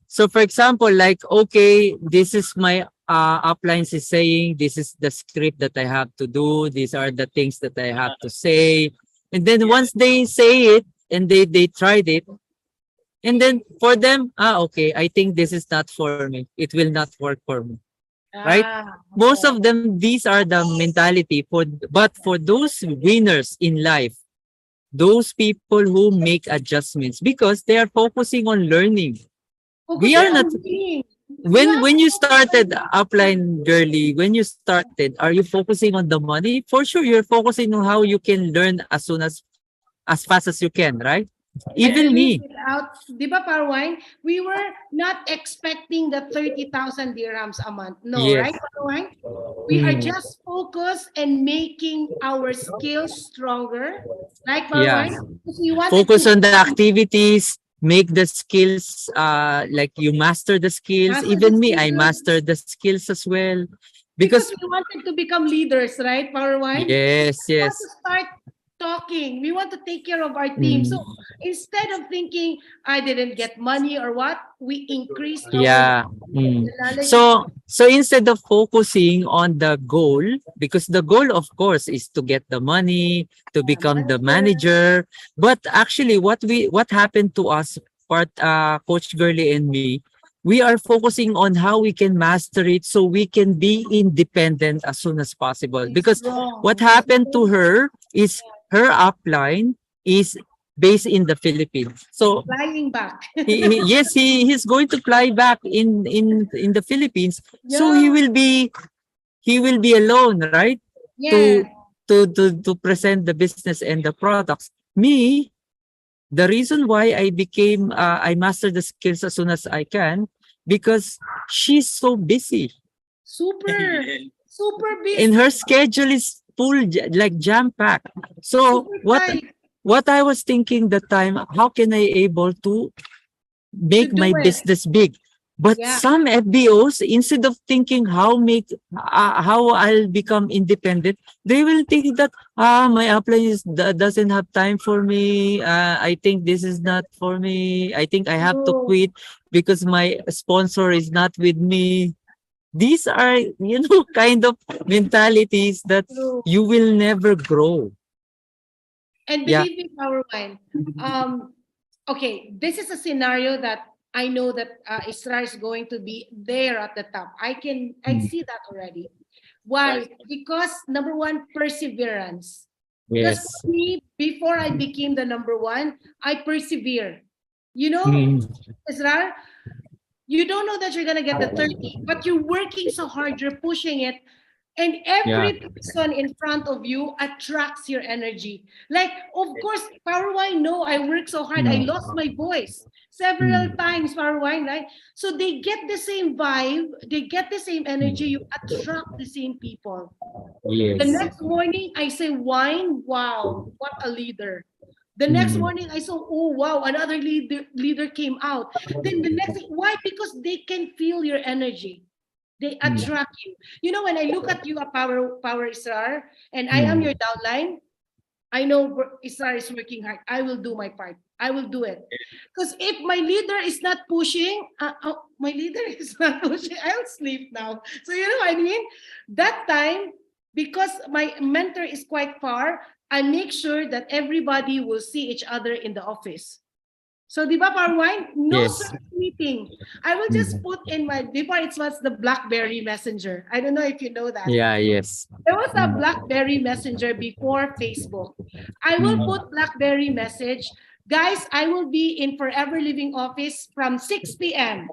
So for example, like, okay, this is my uplines is saying, this is the script that I have to do. These are the things that I have to say. And then Yeah. once they say it, and they tried it. And then for them, okay, I think this is not for me. It will not work for me. Right? Most okay. of them, these are the mentality but for those winners in life, those people who make adjustments because they are focusing on learning. We Focusing are not, on winning. when you started upline girly, when you started, are you focusing on the money? For sure, you're focusing on how you can learn as fast as you can, right? And Even finish me. it out. Di ba, Parwine? We were not expecting the 30,000 dirhams a month. No, Yes. right, Parwine? We are Mm, just focused and making our skills stronger. Like yeah. Parwine? Because we wanted Focus to on the activities, make the skills, like you master the skills. master the Even me, I skills. master the skills as well. Because Because we wanted to become leaders, right, Powerwine? yes, We want to yes. start talking. We want to take care of our team. So Mm, instead of thinking I didn't get money or what, we increase our yeah. Mm. knowledge. So instead of focusing on the goal, because the goal of course is to get the money, to become the Manager. manager, but actually what happened to us, Coach Girly and me, we are focusing on how we can master it so we can be independent as soon as possible. Is Because what wrong. happened to her is her upline is based in the Philippines. So Flying back. yes, he's going to fly back in the Philippines. So Yeah. he will be alone, right? Yeah. To to present the business and the products. Me, the reason why I mastered the skills as soon as I can because she's so busy Super. Super and busy. her schedule is full, like jam packed. So Super tight what I was thinking that time, how can I able to to make do my it. business big? But Yeah. some FBOs, instead of thinking how I'll become independent, they will think that my upline doesn't have time for me. I think this is not for me. I think I have to True. quit because my sponsor is not with me. These are kind of mentalities that True. you will never grow. And Yeah. believe me, Powerwine, okay, this is a scenario that I know that Isra is going to be there at the top. I Mm. see that already. Why? Because number one, perseverance. Because Yes. for me, before I became the number one, I persevere. You know, Mm. Isra, you don't know that you're gonna get the 30, but you're working so hard, you're pushing it, and Yeah. every person in front of you attracts your energy. Like, of course, Power Wine, no, I work so hard, I Mm. lost my voice several Mm. times, Power Wine, right? So they get the same vibe, they get the same energy, you attract the same people. The Yes. next morning, I say, Wine, wow, what a leader. The next Mm. morning, I saw, oh wow, another leader came out. Then the next thing, why? Because they can feel your energy. They Mm. attract you. You know, when I look at you, a power Israr, and I am Mm. your downline, I know Israr is working hard. I will do my part. I will do it. Because if my leader is not pushing, my leader is not pushing, I'll sleep now. So you know what I mean? That time, because my mentor is quite far, I make sure that everybody will see each other in the office. So, di ba, Parwine? No Yes. search meeting. I will just Mm. put in my, before it was the BlackBerry Messenger. I don't know if you know that. Yeah, yes. There was a Mm. BlackBerry Messenger before Facebook. I will Mm. put BlackBerry message. Guys, I will be in Forever Living office from 6 p.m.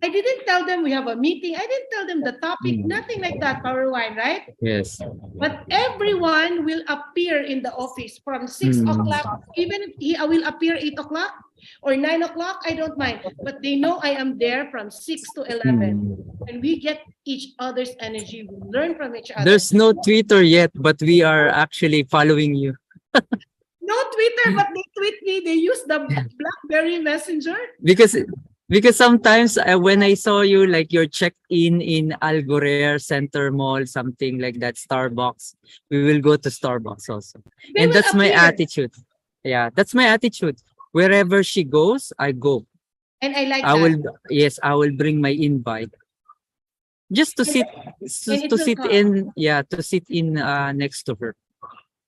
I didn't tell them we have a meeting. I didn't tell them the topic, Mm. nothing like that, Powerwine, right? Yes. But everyone will appear in the office from 6 Mm. o'clock. Even if he will appear 8 o'clock or 9 o'clock, I don't mind. But they know I am there from 6 to 11. Mm. And we get each other's energy. We learn from each other. There's no Twitter yet, but we are actually following you No Twitter, but they tweet me. They use the BlackBerry Messenger. because sometimes when I saw you like you're checked in Algorer Center Mall, something like that, Starbucks, we will go to Starbucks also. They And will that's my appear. attitude. Yeah, that's my attitude. Wherever she goes, I go. And I like I that. will, yes, I will bring my invite just to And, sit and it to will sit come. in, yeah, to sit in next to her.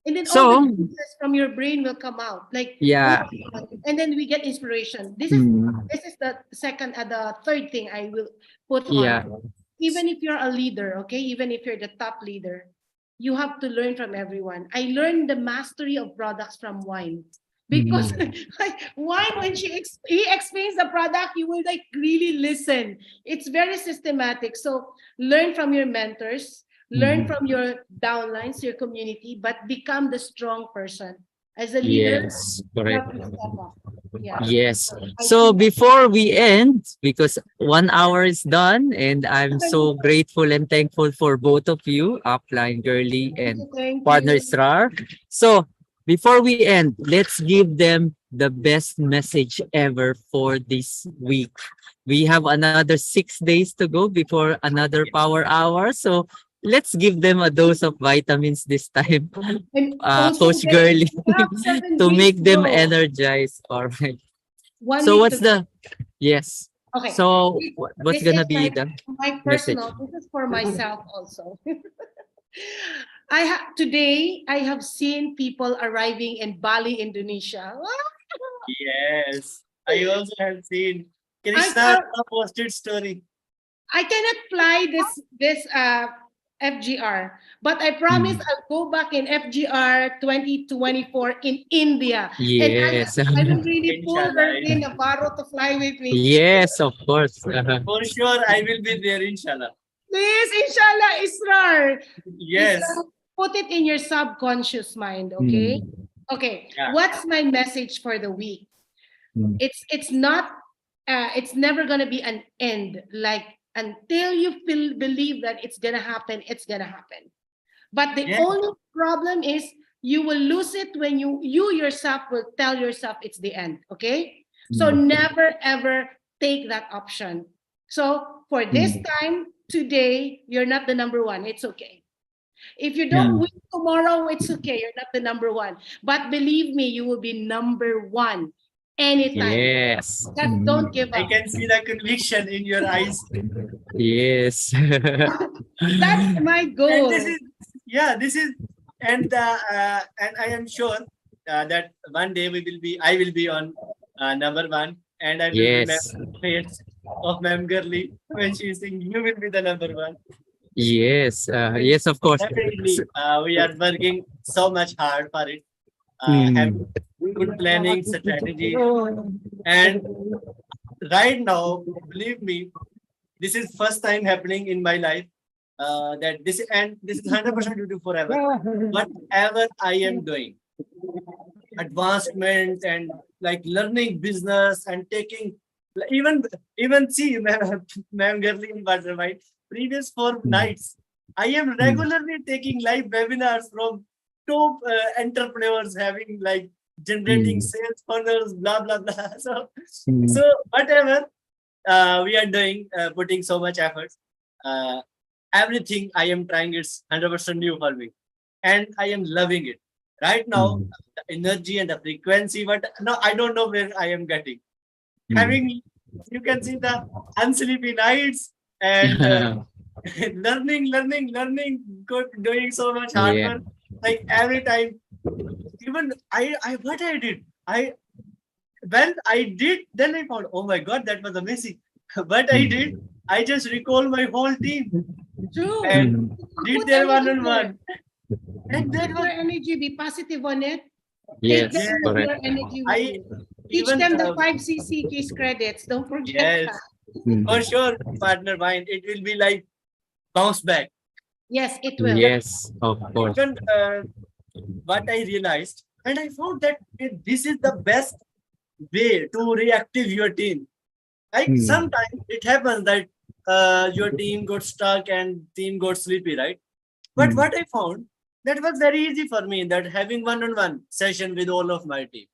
And then So- all the pieces from your brain will come out. Like, Yeah. oh my God. And then we get inspiration. This Mm, is the second, the third thing I will put yeah. on. Even if you're a leader, okay, even if you're the top leader, you have to learn from everyone. I learned the mastery of products from wine because like wine, when he explains the product, you will like really listen. It's very systematic. So learn from your mentors, learn from your downlines, your community, but become the strong person. As a leader, Yes, you correct. have to step up. Yeah. Yes. I So think- before we end, because 1 hour is done, and I'm so grateful and thankful for both of you, Upline Girly and Thank Partner you. Star. So before we end, let's give them the best message ever for this week. We have another 6 days to go before another power hour. So let's give them a dose of vitamins this time, And also Coach get- Girly, we have 7 to weeks make them go. energized. All right. 1 So week what's to- the yes? Okay. So This- what's this gonna is be the my personal, this is for myself also. Today I have seen people arriving in Bali, Indonesia. Yes. I also have seen I- Krishna posted story. I cannot fly this FGR, but I promise I'll go back in FGR 2024 in India. yes? I will really pull Inshallah. Erwin Navarro to fly with me. Yes, of course. For sure, I will be there, inshallah. Please, inshallah, Israr. Yes. Israr, put it in your subconscious mind, okay? Okay. Yeah. What's my message for the week? Mm. It's not it's never gonna be an end. Like until you believe that it's gonna happen, it's gonna happen. But the Yeah. only problem is you will lose it when you yourself will tell yourself it's the end. Okay. So never ever take that option. So for this time, today, you're not the number one. It's okay. If you don't win tomorrow, it's okay. You're not the number one. But believe me, you will be number one anytime. Yes. Just don't give I up. can see the conviction in your eyes. Yes. That's my And goal. this is, this is, and I am sure that one day I will be on number one, and I will Yes. remember the face of Ma'am Girly when she is saying, "You will be the number one." Yes. Yes, of course. Definitely, we are working so much hard for it. Mm. Have good planning, strategy, and right now, believe me, this is first time happening in my life. That this is 100% to do forever. Whatever I am doing, advancement and like learning business and taking even see Ma'am Girly in Mastermind, previous 4 nights, I am regularly taking live webinars from top entrepreneurs having like generating sales funnels, blah blah blah. So whatever we are doing, putting so much effort, everything I am trying, it's 100% new for me, and I am loving it. Right now, the energy and the frequency, but no, I don't know where I am getting. Having, you can see the unsleepy nights and learning, doing so much hard Yeah. work. Like every time, even what I did, when I did, then I found, oh my God, that was amazing. What I did, I just recall my whole team True. and did Put their energy one-on-one. And Put that your was, energy, be positive on it. Yes, Take them with correct. your energy with I you. Teach even, them the 5cc case credits. Don't forget yes, that. for sure, partner mind, it will be like bounce back. Yes, it will. Yes, of course. Even what I realized, and I found that this is the best way to reactive your team. Like sometimes it happens that your team got stuck and team got sleepy, right? But what I found, that was very easy for me, that having one-on-one session with all of my team.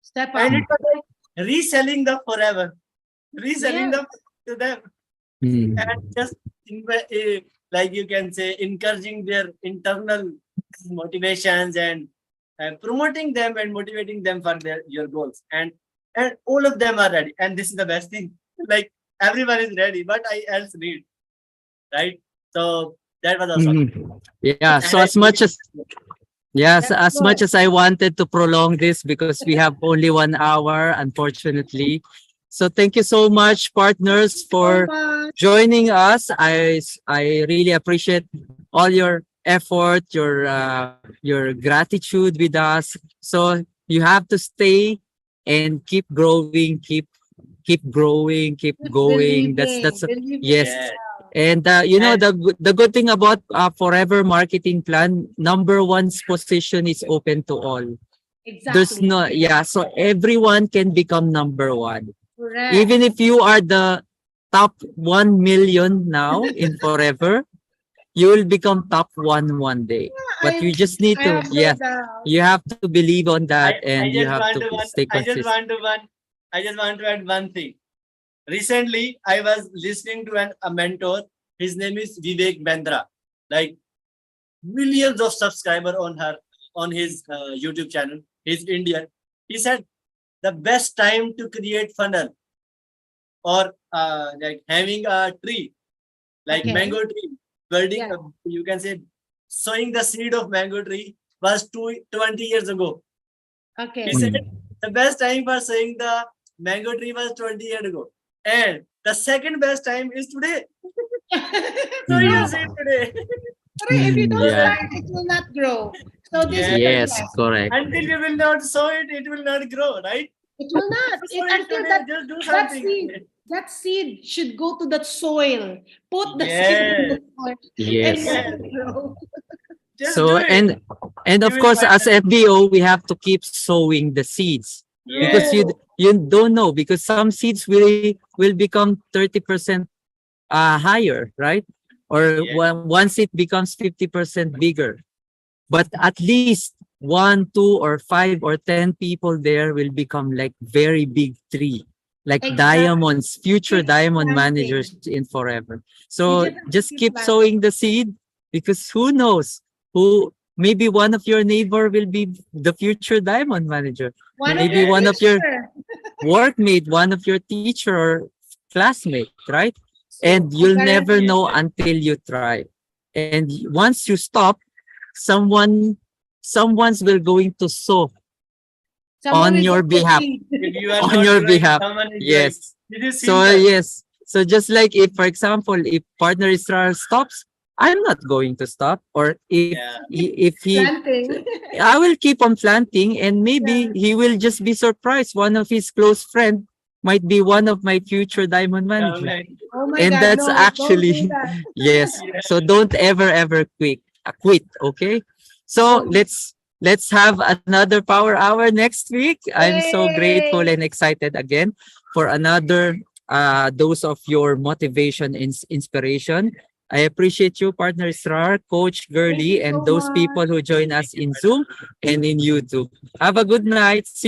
Step up. And it was like reselling the forever, reselling Yes. them to them, Mm. and just like you can say, encouraging their internal motivations and promoting them and motivating them for your goals. And all of them are ready. And this is the best thing. Like everyone is ready, but I else need, right? So that was awesome. Mhm. Yeah. So as much as Yes, That's as much good. as I wanted to prolong this because we have only 1 hour, unfortunately. So thank you so much, partners, So for much. joining us. I really appreciate all your effort, your gratitude with us. So you have to stay and keep growing, keep growing, keep Keep going. believing. Believe in Yes. Yeah. yourself. And And the good thing about Forever Marketing Plan, number one's position is open to all. There's Exactly. no, yeah, so everyone can become number one. Correct. Even if you are the top 1 million now in Forever, you will become top one day. But you I just need I to, have no yeah, doubt. you have to believe on that and I you just have want to to stay consistent. I just want to add one thing. Recently, I was listening to a mentor. His name is Vivek Bendra. Like millions of subscriber on his YouTube channel. He's Indian. He said the best time to create funnel or like having a tree like Okay. mango tree, building, Yeah. you can say sowing the seed of mango tree was 20 years ago. He Okay. said Mm. the best time for sowing the mango tree was 20 years ago. And the second best time is today. Sowing Mm. a seed today. Correct. If you Mm, don't yeah. plant, it will not grow. So this is Yeah. the Yes, best. correct. Until you will not sow it, it will not grow, right? It will not. Just It sow it until today. that Just do that something. seed that seed should go to that soil. Put the seed in Yes. the soil, and Yes. it Yes. will grow. Just do So it. and You of will course find as FBO we have to keep sowing the seeds because yes. True. you don't know because some seeds will become 30% higher, right? Or Yes. once it becomes 50% bigger. But at least 1, 2, or 5 or 10 people there will become like very big tree, like Exactly. diamonds, future Keep diamond managers planting. in Forever. You So just have to just keep keep planting. sowing the seed because who knows who maybe one of your neighbor will be the future diamond manager. One of Maybe your Yes. one of your teacher. workmate, one of your teacher or classmate, right? So And I you'll never guarantee. know until you try. And once you stop, someone someone's will going to sow Someone on will your get the behalf. seed. if you are On not your doing, behalf. someone is doing. Yes. This is So simple. yes. So just like if, for example, if partner Israel stops, I'm not going to stop. Or Yeah. if he, Planting. I will keep on planting, and Yeah. maybe he will just be surprised. One of his close friend might be one of my future diamond manager, Like, Oh my and God, that's no, don't do actually that. yes. yeah. So don't ever quit. Okay. So Don't. let's have another power hour next week. I'm so grateful Yay. and excited again for another dose of your motivation and inspiration. I appreciate you, partner Srar, Coach Thank you Gurley, and so those much. people who join us in Zoom and in YouTube. Have a good night. See